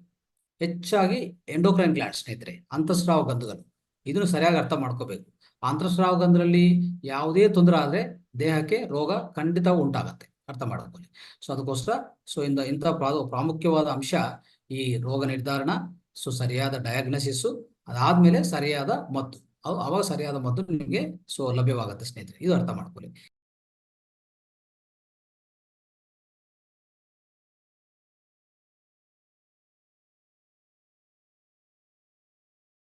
ಹೆಚ್ಚಾಗಿ ಎಂಡೋಕ್ರೈನ್ ಗ್ಲ್ಯಾಂಡ್ ಸ್ನೇಹಿತರೆ, ಅಂತಃಸ್ರಾವ ಗ್ರಂಥಿಗಳು, ಇದನ್ನು ಸರಿಯಾಗಿ ಅರ್ಥ ಮಾಡ್ಕೋಬೇಕು. ಅಂತಃಸ್ರಾವ ಗ್ರಂಥಿಗಳಲ್ಲಿ ಯಾವುದೇ ತೊಂದರೆ ಆದ್ರೆ ದೇಹಕ್ಕೆ ರೋಗ ಖಂಡಿತ ಉಂಟಾಗತ್ತೆ, ಅರ್ಥ ಮಾಡ್ಕೊಳ್ಳಿ. ಸೊ ಅದಕ್ಕೋಸ್ಕರ ಇಂಥ ಪ್ರಾಮುಖ್ಯವಾದ ಅಂಶ ಈ ರೋಗ ನಿರ್ಧಾರಣ, ಸೊ ಸರಿಯಾದ ಡಯಾಗ್ನೋಸಿಸ್, ಅದಾದ್ಮೇಲೆ ಸರಿಯಾದ ಮದ್ದು, ಅವಾಗ ಸರಿಯಾದ ಮದ್ದು ನಿಮಗೆ ಲಭ್ಯವಾಗುತ್ತೆ ಸ್ನೇಹಿತರೆ, ಇದು ಅರ್ಥ ಮಾಡ್ಕೊಳ್ಳಿ.